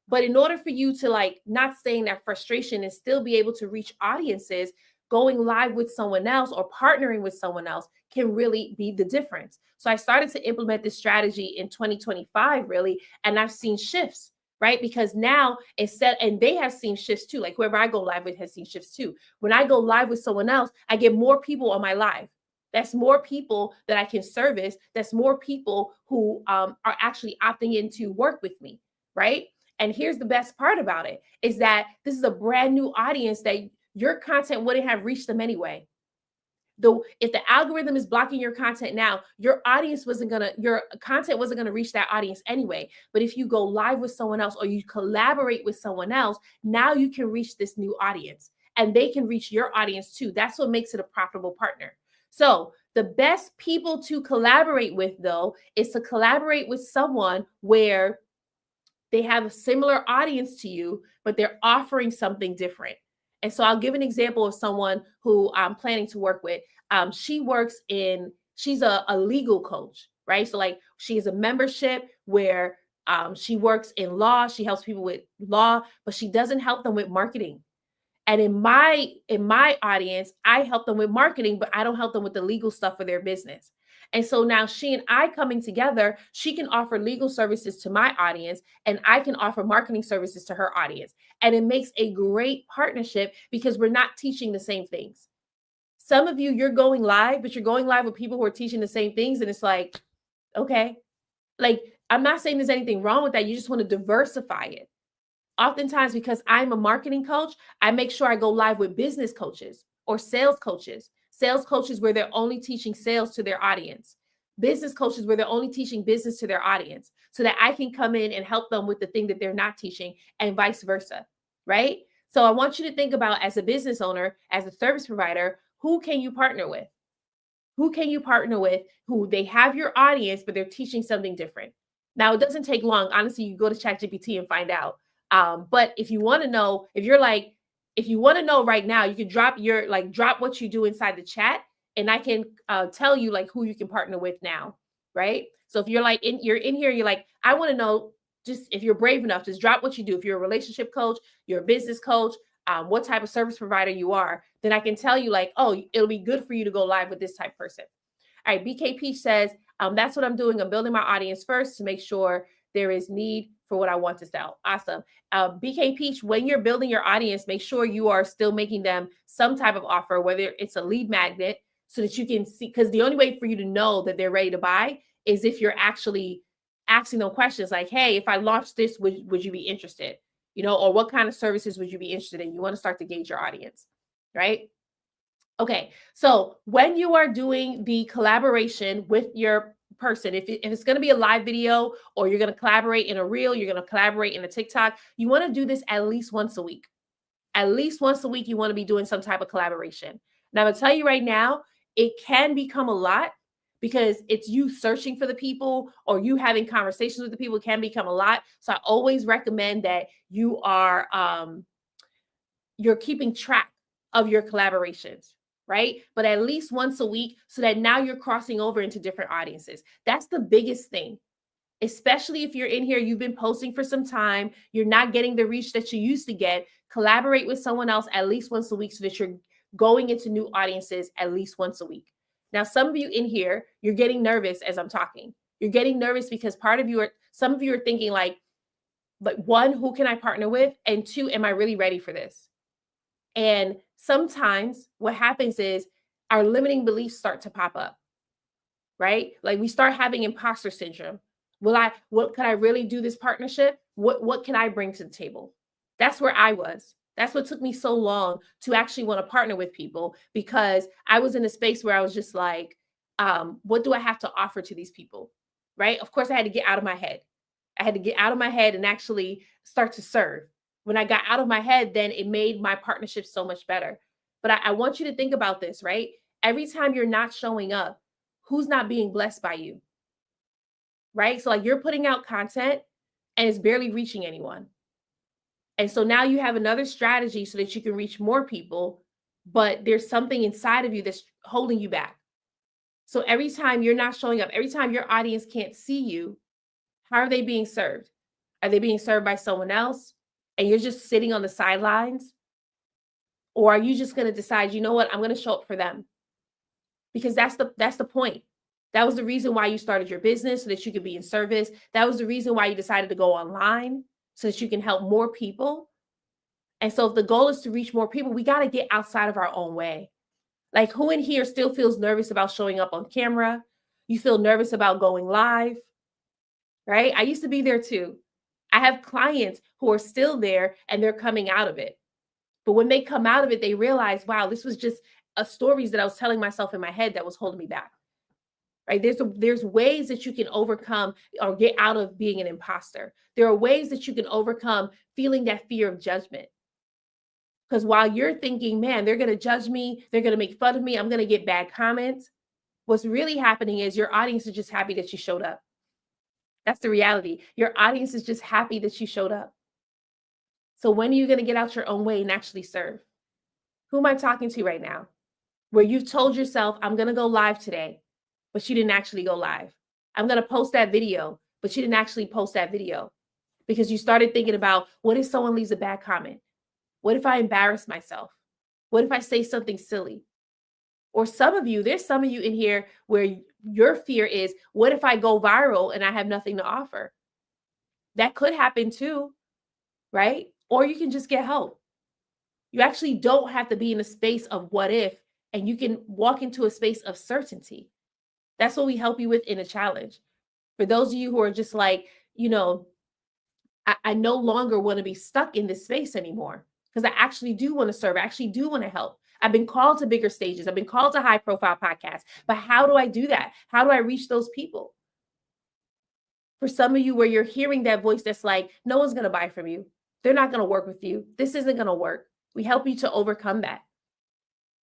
But in order for you to like not stay in that frustration and still be able to reach audiences, going live with someone else or partnering with someone else can really be the difference. So I started to implement this strategy in 2025, really, and I've seen shifts, right? Because now instead, and they have seen shifts too, like whoever I go live with has seen shifts too. When I go live with someone else, I get more people on my live. That's more people that I can service. That's more people who are actually opting in to work with me, right? And here's the best part about it is that this is a brand new audience that your content wouldn't have reached them anyway. Though if the algorithm is blocking your content now, your content wasn't gonna reach that audience anyway. But if you go live with someone else or you collaborate with someone else, now you can reach this new audience and they can reach your audience too. That's what makes it a profitable partner. So the best people to collaborate with though is to collaborate with someone where they have a similar audience to you, but they're offering something different. And so I'll give an example of someone who I'm planning to work with. She's a legal coach, right? So like she has a membership where she works in law, she helps people with law, but she doesn't help them with marketing. And in my audience, I help them with marketing, but I don't help them with the legal stuff for their business. And so now she and I coming together, she can offer legal services to my audience and I can offer marketing services to her audience. And it makes a great partnership because we're not teaching the same things. Some of you, you're going live, but you're going live with people who are teaching the same things. And it's like, okay, like I'm not saying there's anything wrong with that. You just want to diversify it. Oftentimes, because I'm a marketing coach, I make sure I go live with business coaches or sales coaches where they're only teaching sales to their audience, business coaches where they're only teaching business to their audience, so that I can come in and help them with the thing that they're not teaching and vice versa, right? So I want you to think about as a business owner, as a service provider, who can you partner with? Who can you partner with who they have your audience, but they're teaching something different? Now, it doesn't take long. Honestly, you go to ChatGPT and find out. But if you want to know, if you want to know right now, you can drop what you do inside the chat, and I can tell you like who you can partner with now, right? So if you're in here, you're like, I want to know, just if you're brave enough, just drop what you do. If you're a relationship coach, you're a business coach, what type of service provider you are, then I can tell you like, oh, it'll be good for you to go live with this type person. All right, BK Peach says, that's what I'm doing. I'm building my audience first to make sure there is need for what I want to sell. Awesome. BK Peach, when you're building your audience, make sure you are still making them some type of offer, whether it's a lead magnet, so that you can see, because the only way for you to know that they're ready to buy is if you're actually asking them questions like, hey, if I launch this, would you be interested? Or what kind of services would you be interested in? You want to start to gauge your audience, right? Okay, so when you are doing the collaboration with your person, if it's going to be a live video or you're going to collaborate in a reel, you're going to collaborate in a TikTok, you want to do this at least once a week. At least once a week, you want to be doing some type of collaboration. Now, I'm going to tell you right now, it can become a lot because it's you searching for the people or you having conversations with the people can become a lot. So I always recommend that you're keeping track of your collaborations, right? But at least once a week so that now you're crossing over into different audiences. That's the biggest thing. Especially if you're in here, you've been posting for some time, you're not getting the reach that you used to get, collaborate with someone else at least once a week so that you're going into new audiences at least once a week. Now, some of you in here, you're getting nervous as I'm talking. You're getting nervous because some of you are thinking like, but one, who can I partner with? And two, am I really ready for this? And sometimes what happens is our limiting beliefs start to pop up, right? Like we start having imposter syndrome. What could I really do this partnership? What can I bring to the table? That's where I was. That's what took me so long to actually want to partner with people because I was in a space where I was just like, what do I have to offer to these people? Right? Of course, I had to get out of my head. I had to get out of my head and actually start to serve. When I got out of my head, then it made my partnership so much better. But I want you to think about this, right? Every time you're not showing up, who's not being blessed by you? Right? So like you're putting out content and it's barely reaching anyone. And so now you have another strategy so that you can reach more people, but there's something inside of you that's holding you back. So every time you're not showing up, every time your audience can't see you, how are they being served? Are they being served by someone else and you're just sitting on the sidelines? Or are you just going to decide, you know what, I'm going to show up for them? Because that's the point. That was the reason why you started your business, so that you could be in service. That was the reason why you decided to go online, so that you can help more people. And so if the goal is to reach more people, we got to get outside of our own way. Like, who in here still feels nervous about showing up on camera? You feel nervous about going live, right? I used to be there too. I have clients who are still there and they're coming out of it. But when they come out of it, they realize, wow, this was just a stories that I was telling myself in my head that was holding me back. Right? There's ways that you can overcome or get out of being an imposter. There are ways that you can overcome feeling that fear of judgment. Because while you're thinking, man, they're going to judge me, they're going to make fun of me, I'm going to get bad comments, what's really happening is your audience is just happy that you showed up. That's the reality. Your audience is just happy that you showed up. So when are you going to get out your own way and actually serve? Who am I talking to right now? Where you've told yourself, I'm going to go live today, but you didn't actually go live. I'm going to post that video, but you didn't actually post that video because you started thinking about, what if someone leaves a bad comment? What if I embarrass myself? What if I say something silly? Or there's some of you in here where your fear is, what if I go viral and I have nothing to offer? That could happen too, right? Or you can just get help. You actually don't have to be in a space of what if, and you can walk into a space of certainty. That's what we help you with in a challenge. For those of you who are just like, I no longer want to be stuck in this space anymore, because I actually do want to serve. I actually do want to help. I've been called to bigger stages. I've been called to high profile podcasts. But how do I do that? How do I reach those people? For some of you where you're hearing that voice that's like, no one's going to buy from you. They're not going to work with you. This isn't going to work. We help you to overcome that.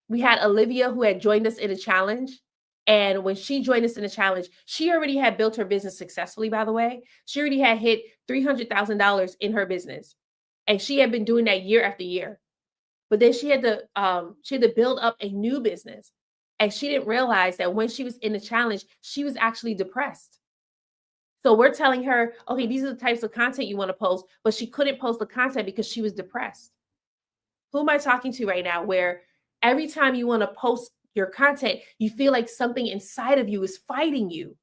We had Olivia who had joined us in a challenge. And when she joined us in a challenge, she already had built her business successfully, by the way. She already had hit $300,000 in her business. And she had been doing that year after year. But then she had to build up a new business. And she didn't realize that when she was in the challenge, she was actually depressed. So we're telling her, okay, these are the types of content you want to post, but she couldn't post the content because she was depressed. Who am I talking to right now where every time you want to post your content, you feel like something inside of you is fighting you?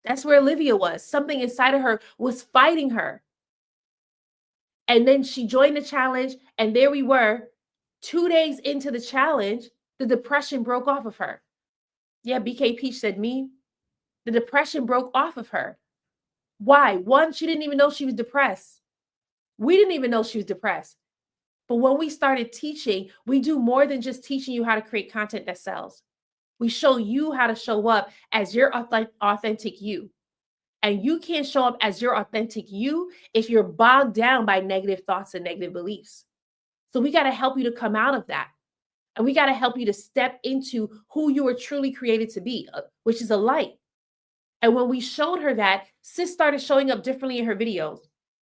That's where Olivia was. Something inside of her was fighting her. And then she joined the challenge, and there we were, 2 days into the challenge, the depression broke off of her. Yeah, BK Peach said me. The depression broke off of her. Why? One, she didn't even know she was depressed. We didn't even know she was depressed. But when we started teaching, we do more than just teaching you how to create content that sells. We show you how to show up as your authentic you. And you can't show up as your authentic you if you're bogged down by negative thoughts and negative beliefs. So we got to help you to come out of that. And we got to help you to step into who you were truly created to be, which is a light. And when we showed her that, sis started showing up differently in her videos.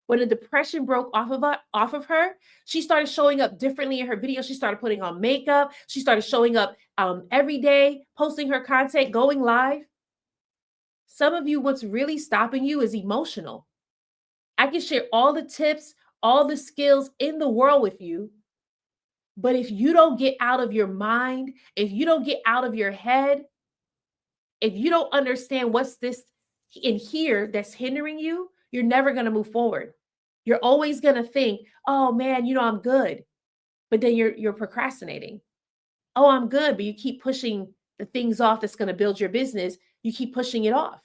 When the depression broke off of her, she started showing up differently in her videos. She started putting on makeup. She started showing up every day, posting her content, going live. Some of you, what's really stopping you is emotional. I can share all the tips, all the skills in the world with you. But if you don't get out of your mind, if you don't get out of your head, if you don't understand what's this in here that's hindering you, you're never going to move forward. You're always going to think, oh man, I'm good. But then you're procrastinating. Oh, I'm good. But you keep pushing the things off that's going to build your business. You keep pushing it off.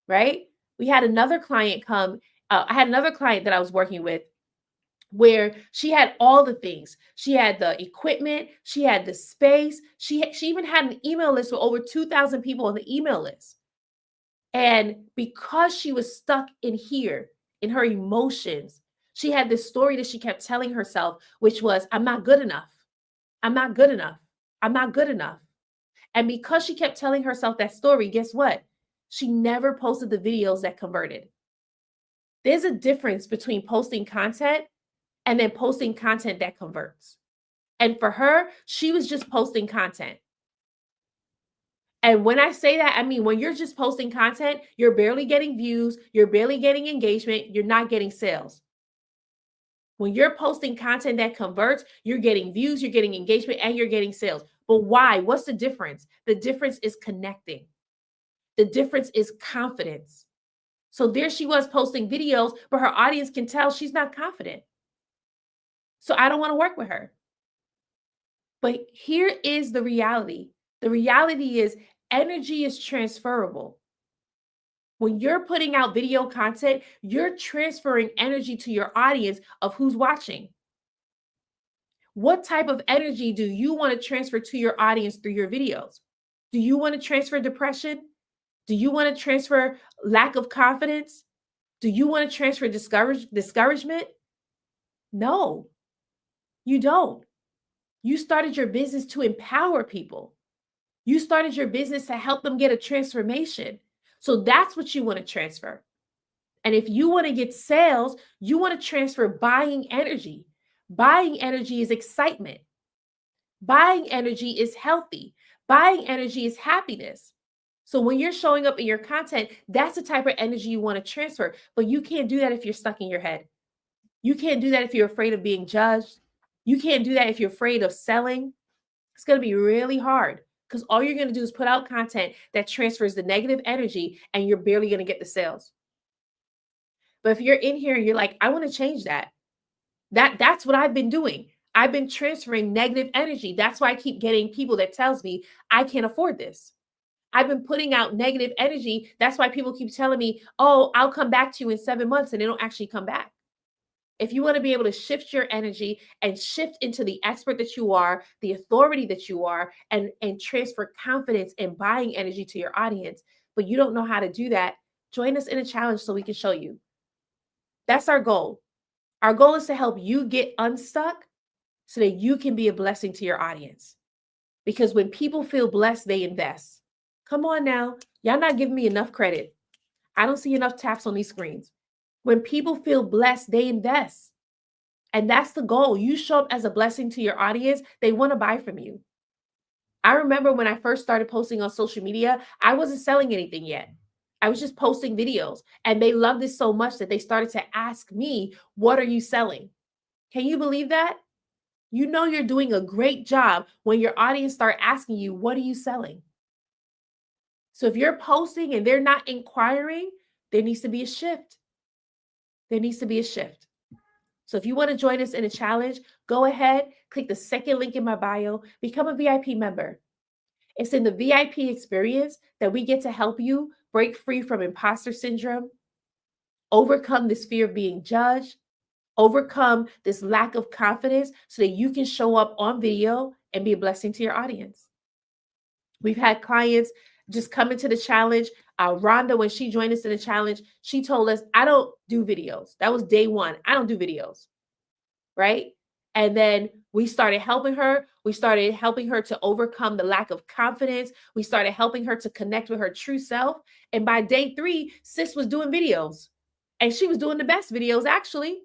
Right? We had another client come. I had another client that I was working with where she had all the things. She had the equipment, she had the space, she even had an email list with over 2,000 people on the email list. And because she was stuck in here, in her emotions, she had this story that she kept telling herself, which was, I'm not good enough. I'm not good enough. I'm not good enough. And because she kept telling herself that story, guess what? She never posted the videos that converted. There's a difference between posting content and then posting content that converts. And for her, she was just posting content. And when I say that, I mean, when you're just posting content, you're barely getting views, you're barely getting engagement, you're not getting sales. When you're posting content that converts, you're getting views, you're getting engagement, and you're getting sales. But why? What's the difference? The difference is connecting. The difference is confidence. So there she was posting videos, but her audience can tell she's not confident. So I don't want to work with her. But here is the reality. The reality is energy is transferable. When you're putting out video content, you're transferring energy to your audience of who's watching. What type of energy do you want to transfer to your audience through your videos? Do you want to transfer depression? Do you want to transfer lack of confidence? Do you want to transfer discouragement? No, you don't. You started your business to empower people. You started your business to help them get a transformation. So that's what you want to transfer. And if you want to get sales, you want to transfer buying energy. Buying energy is excitement. Buying energy is healthy. Buying energy is happiness. So when you're showing up in your content, that's the type of energy you want to transfer. But you can't do that if you're stuck in your head. You can't do that if you're afraid of being judged. You can't do that if you're afraid of selling. It's going to be really hard because all you're going to do is put out content that transfers the negative energy and you're barely going to get the sales. But if you're in here and you're like, I want to change that. That's what I've been doing. I've been transferring negative energy. That's why I keep getting people that tells me I can't afford this. I've been putting out negative energy. That's why people keep telling me, "Oh, I'll come back to you in 7 months," and they don't actually come back. If you want to be able to shift your energy and shift into the expert that you are, the authority that you are, and transfer confidence and buying energy to your audience, but you don't know how to do that, join us in a challenge so we can show you. That's our goal. Our goal is to help you get unstuck so that you can be a blessing to your audience. Because when people feel blessed, they invest. Come on now. Y'all not giving me enough credit. I don't see enough taps on these screens. When people feel blessed, they invest. And that's the goal. You show up as a blessing to your audience, they want to buy from you. I remember when I first started posting on social media, I wasn't selling anything yet. I was just posting videos, and they loved it so much that they started to ask me, "What are you selling?" Can you believe that? You know you're doing a great job when your audience start asking you, "What are you selling?" So if you're posting and they're not inquiring, there needs to be a shift. There needs to be a shift. So if you want to join us in a challenge, go ahead, click the second link in my bio, become a VIP member. It's in the VIP experience that we get to help you break free from imposter syndrome, overcome this fear of being judged, overcome this lack of confidence so that you can show up on video and be a blessing to your audience. We've had clients just come into the challenge. Rhonda, when she joined us in the challenge, she told us, I don't do videos. That was day one. I don't do videos. Right. And then we started helping her. We started helping her to overcome the lack of confidence. We started helping her to connect with her true self. And by day 3, sis was doing videos. And she was doing the best videos, actually.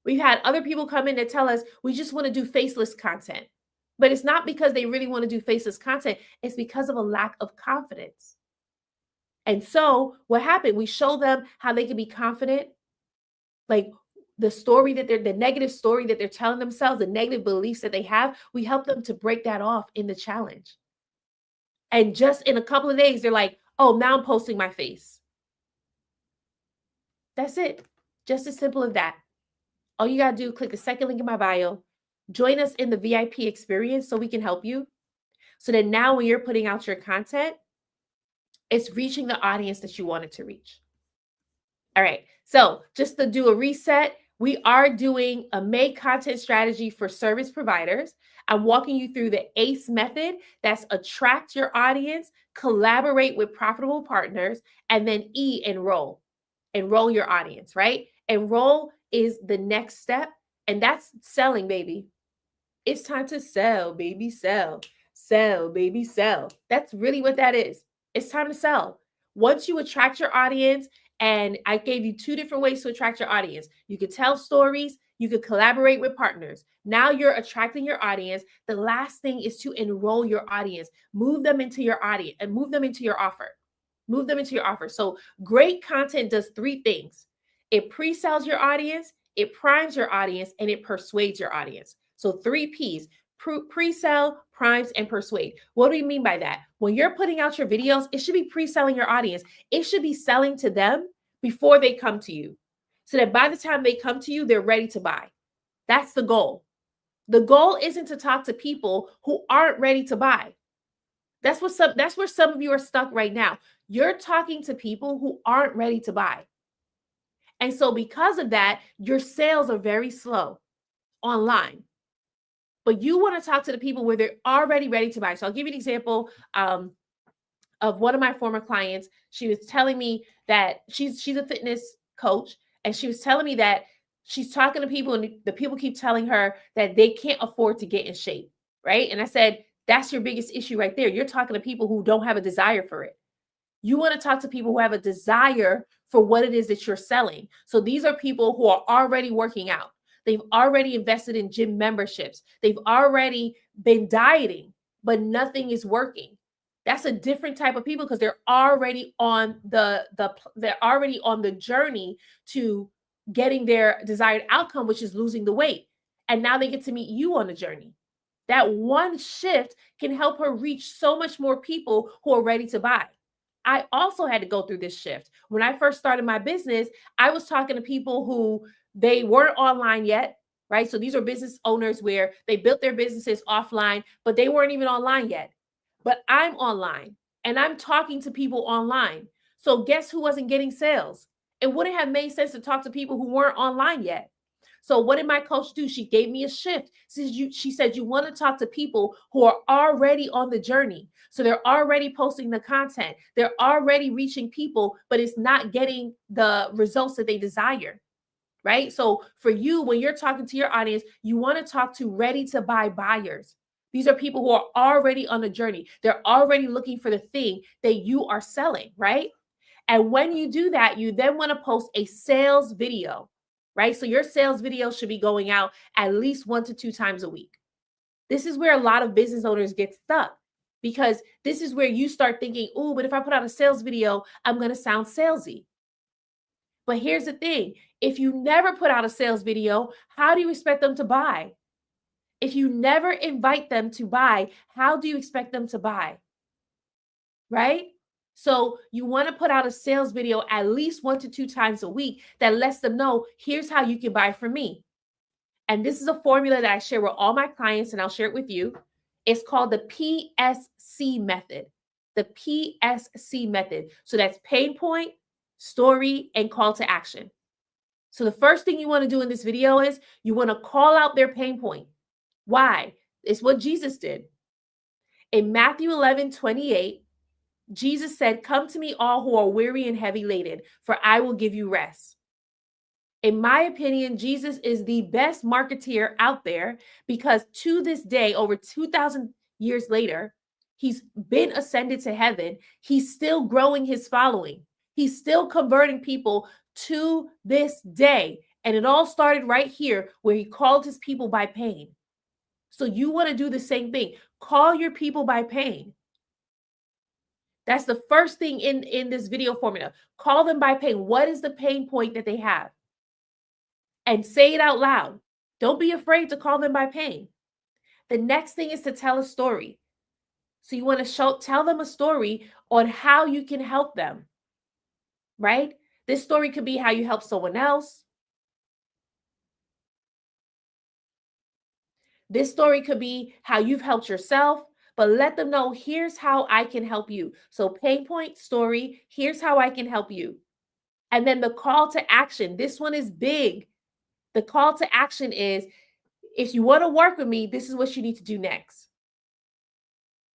We've had other people come in that tell us, we just want to do faceless content. But it's not because they really want to do faceless content. It's because of a lack of confidence. And so what happened? We show them how they can be confident, like the story that the negative story that they're telling themselves, the negative beliefs that they have, we help them to break that off in the challenge. And just in a couple of days, they're like, oh, now I'm posting my face. That's it. Just as simple as that. All you got to do, click the second link in my bio, join us in the VIP experience so we can help you. So that now when you're putting out your content, it's reaching the audience that you want it to reach. All right. So just to do a reset, we are doing a make content strategy for service providers. I'm walking you through the ACE method. That's attract your audience, collaborate with profitable partners, and then E, enroll. Enroll your audience, right? Enroll is the next step, and that's selling, baby. It's time to sell, baby, sell. Sell, baby, sell. That's really what that is. It's time to sell. Once you attract your audience And I gave you two different ways to attract your audience. You could tell stories, you could collaborate with partners. Now you're attracting your audience. The last thing is to enroll your audience, move them into your audience and move them into your offer. Move them into your offer. So great content does three things: it pre-sells your audience, it primes your audience, and it persuades your audience. So three P's: pre-sell, primes, and persuade. What do we mean by that? When you're putting out your videos, it should be pre-selling your audience. It should be selling to them before they come to you, so that by the time they come to you, they're ready to buy. That's the goal. The goal isn't to talk to people who aren't ready to buy. That's where some of you are stuck right now. You're talking to people who aren't ready to buy. And so because of that, your sales are very slow online. But you want to talk to the people where they're already ready to buy. So I'll give you an example of one of my former clients. She was telling me that she's a fitness coach, and she was telling me that she's talking to people and the people keep telling her that they can't afford to get in shape, right? And I said, that's your biggest issue right there. You're talking to people who don't have a desire for it. You want to talk to people who have a desire for what it is that you're selling. So these are people who are already working out. They've already invested in gym memberships. They've already been dieting, but nothing is working. That's a different type of people because they're already on they're already on the journey to getting their desired outcome, which is losing the weight. And now they get to meet you on the journey. That one shift can help her reach so much more people who are ready to buy. I also had to go through this shift. When I first started my business, I was talking to people who they weren't online yet, right? So these are business owners where they built their businesses offline, but they weren't even online yet. But I'm online and I'm talking to people online. So guess who wasn't getting sales? It wouldn't have made sense to talk to people who weren't online yet. So what did my coach do? She gave me a shift. She said, you want to talk to people who are already on the journey. So they're already posting the content. They're already reaching people, but it's not getting the results that they desire. Right? So for you, when you're talking to your audience, you want to talk to ready to buy buyers. These are people who are already on the journey. They're already looking for the thing that you are selling, right? And when you do that, you then want to post a sales video, right? So your sales video should be going out at least 1 to 2 times a week. This is where a lot of business owners get stuck, because this is where you start thinking, oh, but if I put out a sales video, I'm going to sound salesy. But here's the thing. If you never put out a sales video, how do you expect them to buy? If you never invite them to buy, how do you expect them to buy? Right? So you want to put out a sales video at least 1 to 2 times a week that lets them know, here's how you can buy from me. And this is a formula that I share with all my clients, and I'll share it with you. It's called the PSC method. The PSC method. So that's pain point, story, and call to action. So the first thing you want to do in this video is you want to call out their pain point. Why? It's what Jesus did. In Matthew 11:28, Jesus said, come to me all who are weary and heavy laden, for I will give you rest. In my opinion, Jesus is the best marketeer out there, because to this day, over 2,000 years later, he's been ascended to heaven. He's still growing his following. He's still converting people to this day. And it all started right here where he called his people by pain. So you want to do the same thing. Call your people by pain. That's the first thing in this video formula. Call them by pain. What is the pain point that they have? And say it out loud. Don't be afraid to call them by pain. The next thing is to tell a story. So you want to tell them a story on how you can help them, right? This story could be how you help someone else. This story could be how you've helped yourself, but let them know, here's how I can help you. So pain point, story, here's how I can help you. And then the call to action. This one is big. The call to action is, if you want to work with me, this is what you need to do next.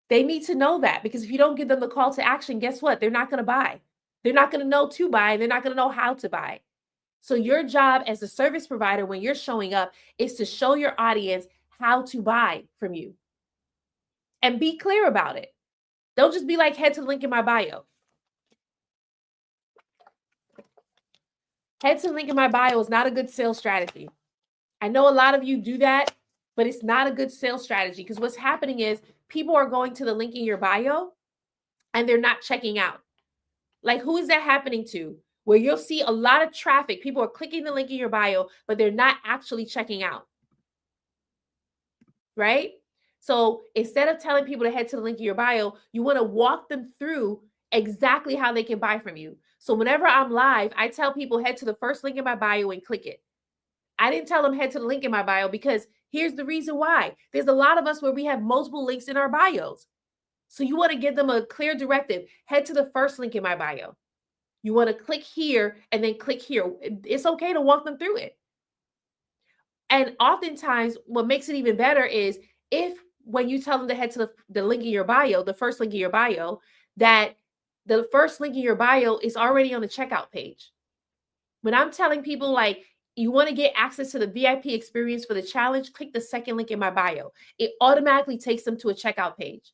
They need to know that, because if you don't give them the call to action, guess what? They're not going to buy. They're not going to know to buy. They're not going to know how to buy. So your job as a service provider, when you're showing up, is to show your audience how to buy from you. And be clear about it. Don't just be like, head to the link in my bio. Head to the link in my bio is not a good sales strategy. I know a lot of you do that, but it's not a good sales strategy because what's happening is people are going to the link in your bio and they're not checking out. Like, who is that happening to? Where you'll see a lot of traffic. People are clicking the link in your bio, but they're not actually checking out. Right? So instead of telling people to head to the link in your bio, you want to walk them through exactly how they can buy from you. So whenever I'm live, I tell people head to the first link in my bio and click it. I didn't tell them head to the link in my bio because here's the reason why. There's a lot of us where we have multiple links in our bios. So you want to give them a clear directive. Head to the first link in my bio. You want to click here and then click here. It's okay to walk them through it. And oftentimes, what makes it even better is if when you tell them to head to the link in your bio, the first link in your bio, that the first link in your bio is already on the checkout page. When I'm telling people, like, you want to get access to the VIP experience for the challenge, click the second link in my bio. It automatically takes them to a checkout page.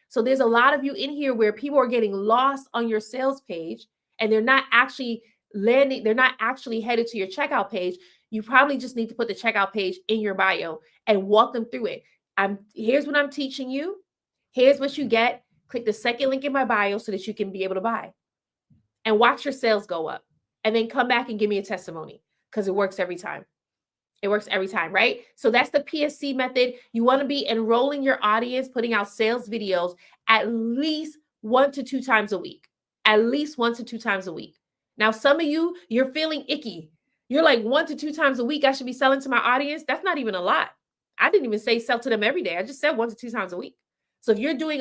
So there's a lot of you in here where people are getting lost on your sales page and they're not actually landing, they're not actually headed to your checkout page. You probably just need to put the checkout page in your bio and walk them through it. Here's what I'm teaching you. Here's what you get. Click the second link in my bio so that you can be able to buy and watch your sales go up. And then come back and give me a testimony because it works every time. It works every time, right? So that's the PSC method. You want to be enrolling your audience, putting out sales videos at least 1 to 2 times a week. At least 1 to 2 times a week. Now, some of you, you're feeling icky. You're like 1 to 2 times a week. I should be selling to my audience. That's not even a lot. I didn't even say sell to them every day. I just said 1 to 2 times a week. So if you're doing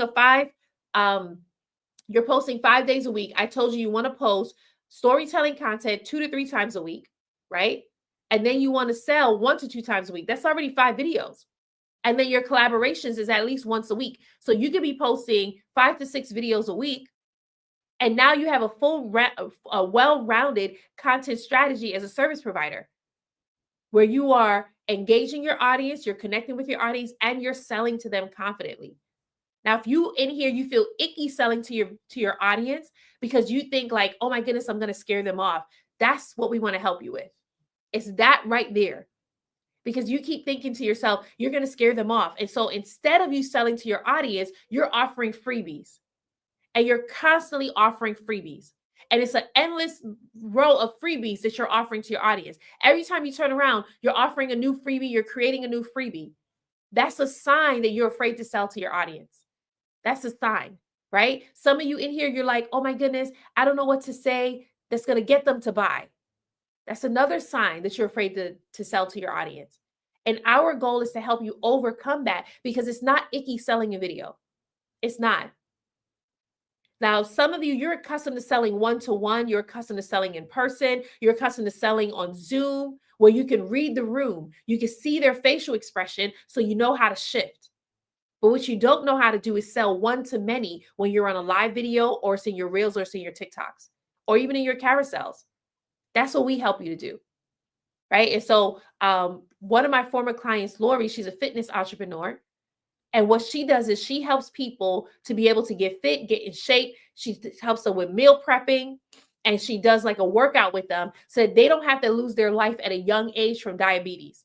you're posting 5 days a week. I told you want to post storytelling content 2 to 3 times a week, right? And then you want to sell 1 to 2 times a week. That's already 5 videos. And then your collaborations is at least once a week. So you could be posting 5 to 6 videos a week. And now you have a well-rounded content strategy as a service provider where you are engaging your audience, you're connecting with your audience, and you're selling to them confidently. Now, if you in here, you feel icky selling to your audience because you think like, oh my goodness, I'm going to scare them off. That's what we want to help you with. It's that right there. Because you keep thinking to yourself, you're going to scare them off. And so instead of you selling to your audience, you're offering freebies. And you're constantly offering freebies. And it's an endless row of freebies that you're offering to your audience. Every time you turn around, you're offering a new freebie, you're creating a new freebie. That's a sign that you're afraid to sell to your audience. That's a sign, right? Some of you in here, you're like, oh my goodness, I don't know what to say that's going to get them to buy. That's another sign that you're afraid to sell to your audience. And our goal is to help you overcome that because it's not icky selling a video. It's not. Now, some of you, you're accustomed to selling one-to-one. You're accustomed to selling in person. You're accustomed to selling on Zoom where you can read the room. You can see their facial expression so you know how to shift. But what you don't know how to do is sell one to many when you're on a live video or it's in your reels or it's in your TikToks or even in your carousels. That's what we help you to do. Right. And so one of my former clients, Lori, she's a fitness entrepreneur. And what she does is she helps people to be able to get fit, get in shape. She helps them with meal prepping. And she does like a workout with them so that they don't have to lose their life at a young age from diabetes.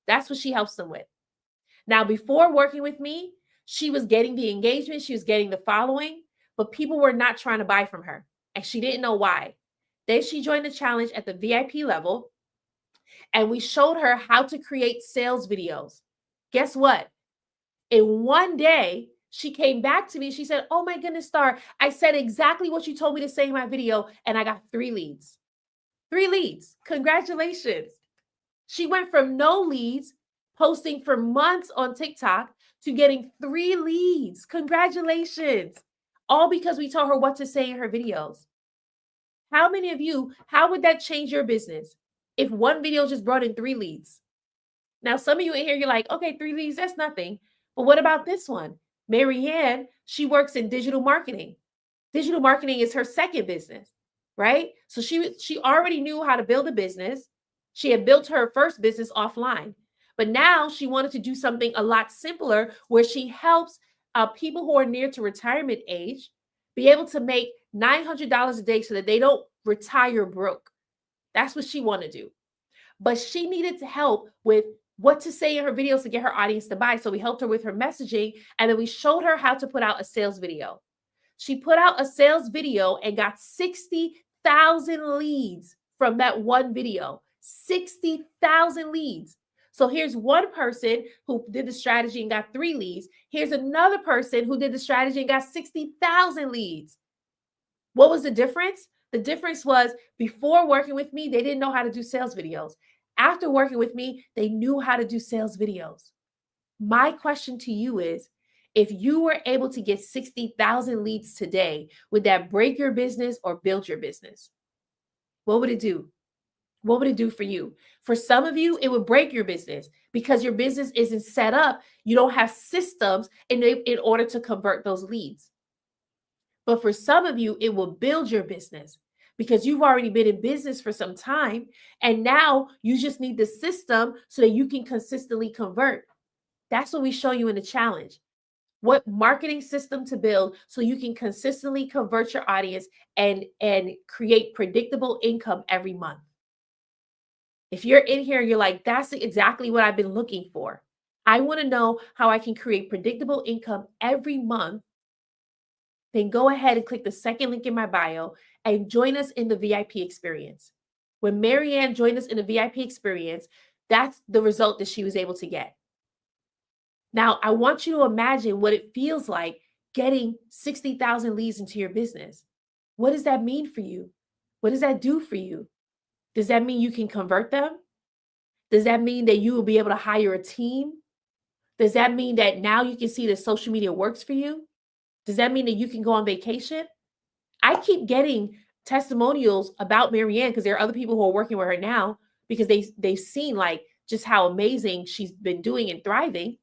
That's what she helps them with. Now, before working with me, she was getting the engagement, she was getting the following, but people were not trying to buy from her, and she didn't know why. Then she joined the challenge at the VIP level, and we showed her how to create sales videos. Guess what? In one day, she came back to me. She said, oh my goodness, Star, I said exactly what you told me to say in my video, and I got 3 leads. 3 leads. Congratulations. She went from no leads, posting for months on TikTok, to getting 3 leads. Congratulations. All because we told her what to say in her videos. How many of you, how would that change your business if one video just brought in 3 leads? Now, some of you in here, you're like, okay, 3 leads, that's nothing. But what about this one? Marianne, she works in digital marketing. Digital marketing is her second business, right? So she already knew how to build a business. She had built her first business offline, but now she wanted to do something a lot simpler where she helps people who are near to retirement age be able to make $900 a day so that they don't retire broke. That's what she wanted to do. But she needed to help with what to say in her videos to get her audience to buy. So we helped her with her messaging, and then we showed her how to put out a sales video. She put out a sales video and got 60,000 leads from that one video. 60,000 leads. So here's one person who did the strategy and got 3 leads. Here's another person who did the strategy and got 60,000 leads. What was the difference? The difference was before working with me, they didn't know how to do sales videos. After working with me, they knew how to do sales videos. My question to you is, if you were able to get 60,000 leads today, would that break your business or build your business? What would it do? What would it do for you? For some of you, it would break your business because your business isn't set up. You don't have systems in order to convert those leads. But for some of you, it will build your business because you've already been in business for some time. And now you just need the system so that you can consistently convert. That's what we show you in the challenge. What marketing system to build so you can consistently convert your audience and create predictable income every month. If you're in here and you're like, that's exactly what I've been looking for. I want to know how I can create predictable income every month. Then go ahead and click the second link in my bio and join us in the VIP experience. When Marianne joined us in the VIP experience, that's the result that she was able to get. Now, I want you to imagine what it feels like getting 60,000 leads into your business. What does that mean for you? What does that do for you? Does that mean you can convert them? Does that mean that you will be able to hire a team? Does that mean that now you can see that social media works for you? Does that mean that you can go on vacation? I keep getting testimonials about Marianne because there are other people who are working with her now because they've seen like just how amazing she's been doing and thriving.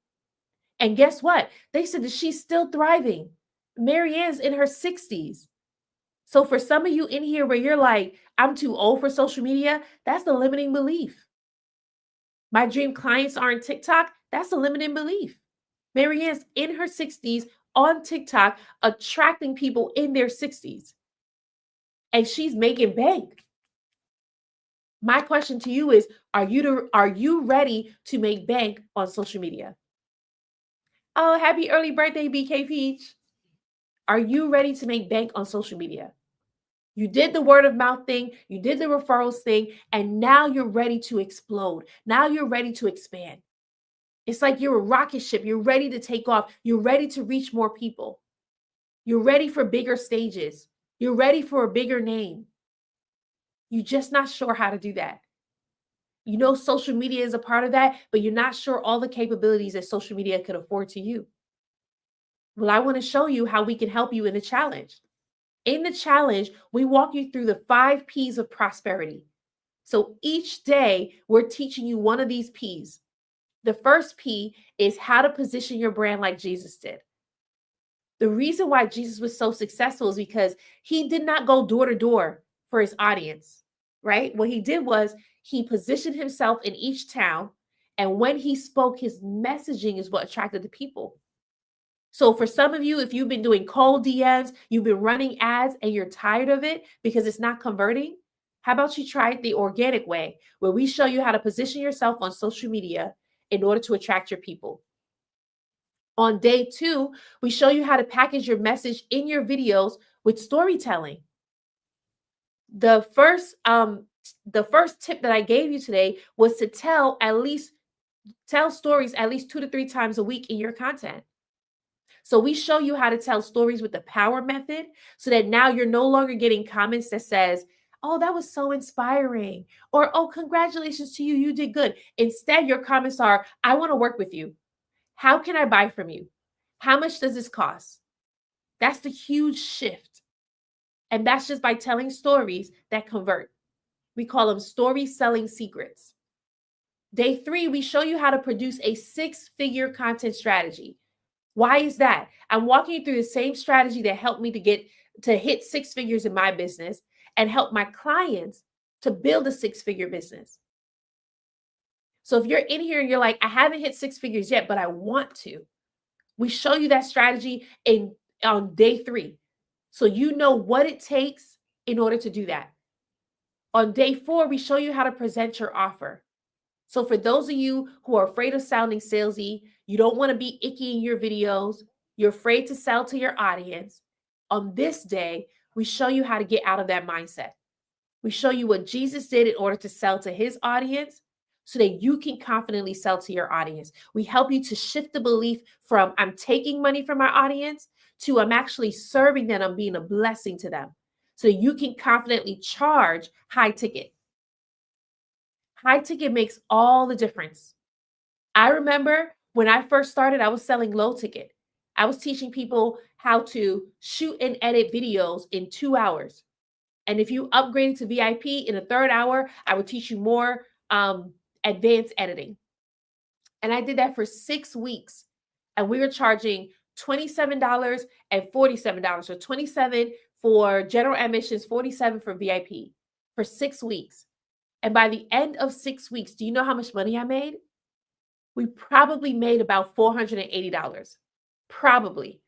And guess what? They said that she's still thriving. Marianne's in her 60s. So for some of you in here where you're like, I'm too old for social media, that's the limiting belief. My dream clients aren't TikTok, that's a limiting belief. Marianne's in her 60s on TikTok, attracting people in their 60s. And she's making bank. My question to you is, are you ready to make bank on social media? Oh, happy early birthday, BK Peach. Are you ready to make bank on social media? You did the word of mouth thing, you did the referrals thing, and now you're ready to explode. Now you're ready to expand. It's like you're a rocket ship. You're ready to take off. You're ready to reach more people. You're ready for bigger stages. You're ready for a bigger name. You're just not sure how to do that. You know, social media is a part of that, but you're not sure all the capabilities that social media could afford to you. Well, I want to show you how we can help you in the challenge. In the challenge, we walk you through the 5 P's of prosperity. So each day, we're teaching you one of these P's. The first P is how to position your brand like Jesus did. The reason why Jesus was so successful is because he did not go door to door for his audience, right? What he did was he positioned himself in each town. And when he spoke, his messaging is what attracted the people. So for some of you, if you've been doing cold DMs, you've been running ads and you're tired of it because it's not converting, how about you try it the organic way, where we show you how to position yourself on social media in order to attract your people. On day 2, we show you how to package your message in your videos with storytelling. The first tip that I gave you today was to tell stories at least 2 to 3 times a week in your content. So we show you how to tell stories with the power method so that now you're no longer getting comments that says, oh, that was so inspiring, or, oh, congratulations to you, you did good. Instead, your comments are, I want to work with you. How can I buy from you? How much does this cost? That's the huge shift. And that's just by telling stories that convert. We call them story selling secrets. Day 3, we show you how to produce a 6-figure content strategy. Why is that? I'm walking you through the same strategy that helped me to hit 6 figures in my business and help my clients to build a 6-figure business. So if you're in here and you're like, I haven't hit 6 figures yet, but I want to, we show you that strategy on day 3. So you know what it takes in order to do that. On day 4, we show you how to present your offer. So for those of you who are afraid of sounding salesy, you don't want to be icky in your videos, you're afraid to sell to your audience, on this day, we show you how to get out of that mindset. We show you what Jesus did in order to sell to his audience so that you can confidently sell to your audience. We help you to shift the belief from I'm taking money from my audience to I'm actually serving them, I'm being a blessing to them. So you can confidently charge high ticket. High ticket makes all the difference. I remember when I first started, I was selling low ticket. I was teaching people how to shoot and edit videos in 2 hours. And if you upgraded to VIP in a third hour, I would teach you more advanced editing. And I did that for 6 weeks. And we were charging $27 and $47. So 27 for general admissions, 47 for VIP for 6 weeks. And by the end of 6 weeks, do you know how much money I made? We probably made about $480. Probably.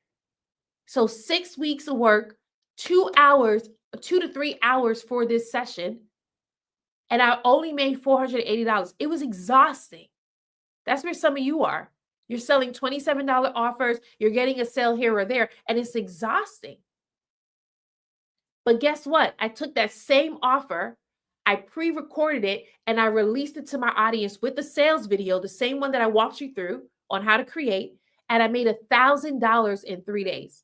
So 6 weeks of work, 2 hours, 2 to 3 hours for this session. And I only made $480. It was exhausting. That's where some of you are. You're selling $27 offers, you're getting a sale here or there, and it's exhausting. But guess what? I took that same offer, I pre-recorded it, and I released it to my audience with the sales video, the same one that I walked you through on how to create, and I made $1,000 in 3 days.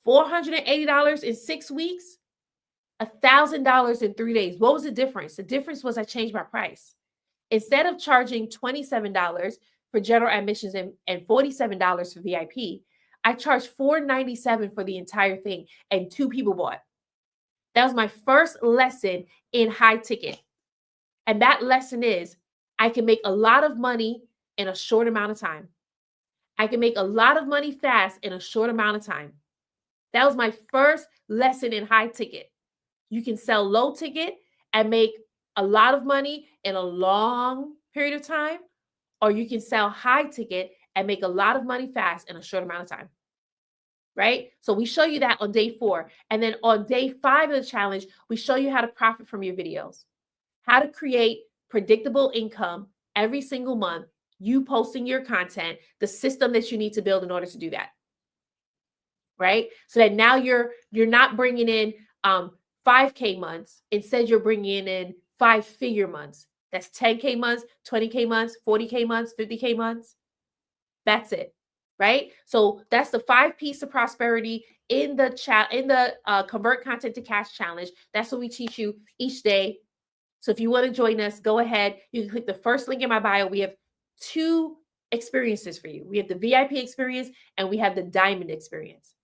$480 in 6 weeks, $1,000 in 3 days. What was the difference? The difference was I changed my price. Instead of charging $27 for general admissions and $47 for VIP, I charged $497 for the entire thing, and 2 people bought. That was my first lesson in high ticket. And that lesson is I can make a lot of money in a short amount of time. I can make a lot of money fast in a short amount of time. That was my first lesson in high ticket. You can sell low ticket and make a lot of money in a long period of time, or you can sell high ticket and make a lot of money fast in a short amount of time. Right? So we show you that on day 4. And then on day 5 of the challenge, we show you how to profit from your videos, how to create predictable income every single month, you posting your content, the system that you need to build in order to do that. Right? So that now you're not bringing in 5K months. Instead, you're bringing in 5-figure months. That's 10K months, 20K months, 40K months, 50K months. That's it. Right? So that's the 5 P's of prosperity in the chat, in the Convert Content to Cash Challenge. That's what we teach you each day. So if you want to join us, go ahead. You can click the first link in my bio. We have 2 experiences for you. We have the VIP experience and we have the Diamond experience.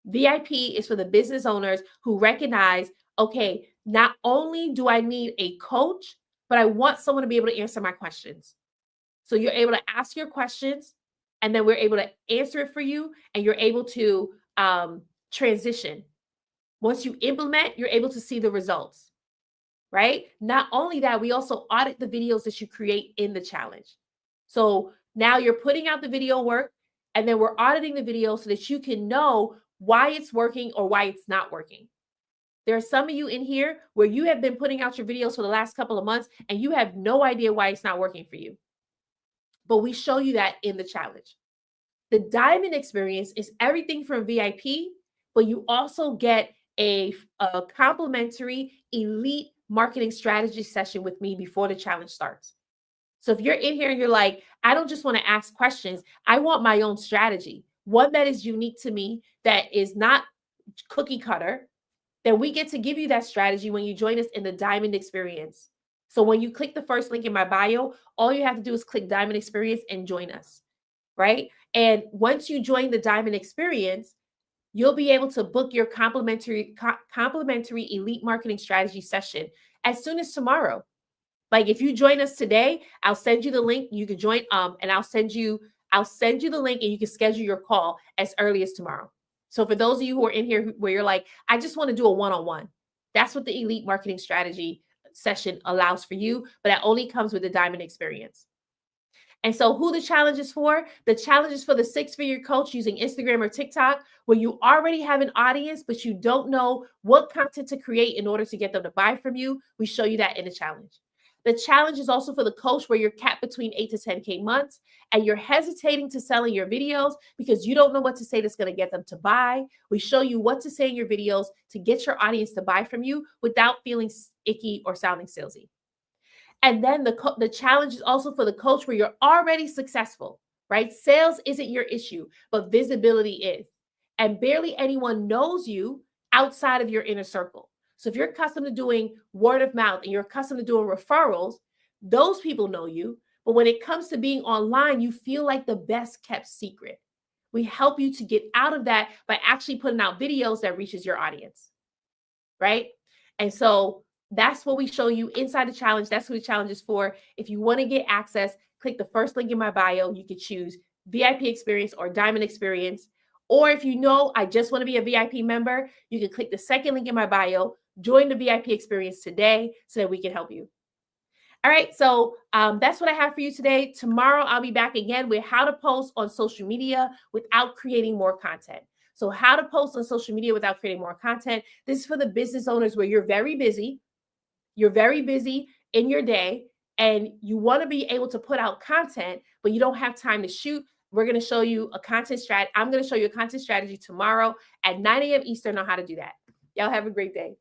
VIP is for the business owners who recognize, okay, not only do I need a coach, but I want someone to be able to answer my questions. So you're able to ask your questions, and then we're able to answer it for you, and you're able to transition. Once you implement, you're able to see the results, right? Not only that, we also audit the videos that you create in the challenge. So now you're putting out the video work, and then we're auditing the video so that you can know why it's working or why it's not working. There are some of you in here where you have been putting out your videos for the last couple of months and you have no idea why it's not working for you. But we show you that in the challenge. The Diamond experience is everything from VIP, but you also get a complimentary elite marketing strategy session with me before the challenge starts. So if you're in here and you're like, I don't just want to ask questions, I want my own strategy, one that is unique to me, that is not cookie cutter, then we get to give you that strategy when you join us in the Diamond experience. So when you click the first link in my bio, all you have to do is click Diamond experience and join us, right? And once you join the Diamond experience, you'll be able to book your complimentary elite marketing strategy session as soon as tomorrow. Like if you join us today, I'll send you the link. You can join, and I'll send you the link and you can schedule your call as early as tomorrow. So for those of you who are in here where you're like, I just want to do a one-on-one, that's what the elite marketing strategy session allows for you, but that only comes with the Diamond experience. And so, who the challenge is for? The challenge is for the six-figure coach using Instagram or TikTok, where you already have an audience, but you don't know what content to create in order to get them to buy from you. We show you that in the challenge. The challenge is also for the coach where you're capped between 8 to 10K months and you're hesitating to sell in your videos because you don't know what to say that's going to get them to buy. We show you what to say in your videos to get your audience to buy from you without feeling icky or sounding salesy. And then the challenge is also for the coach where you're already successful, right? Sales isn't your issue, but visibility is. And barely anyone knows you outside of your inner circle. So if you're accustomed to doing word of mouth and you're accustomed to doing referrals, those people know you. But when it comes to being online, you feel like the best kept secret. We help you to get out of that by actually putting out videos that reaches your audience, right? And so that's what we show you inside the challenge. That's what the challenge is for. If you want to get access, click the first link in my bio. You can choose VIP experience or diamond experience. Or if you know, I just want to be a VIP member, you can click the second link in my bio, join the VIP experience today so that we can help you. All right, so that's what I have for you today. Tomorrow, I'll be back again with how to post on social media without creating more content. So how to post on social media without creating more content. This is for the business owners where you're very busy. You're very busy in your day and you want to be able to put out content, but you don't have time to shoot. We're going to show you a content strategy. I'm going to show you a content strategy tomorrow at 9 a.m. Eastern on how to do that. Y'all have a great day.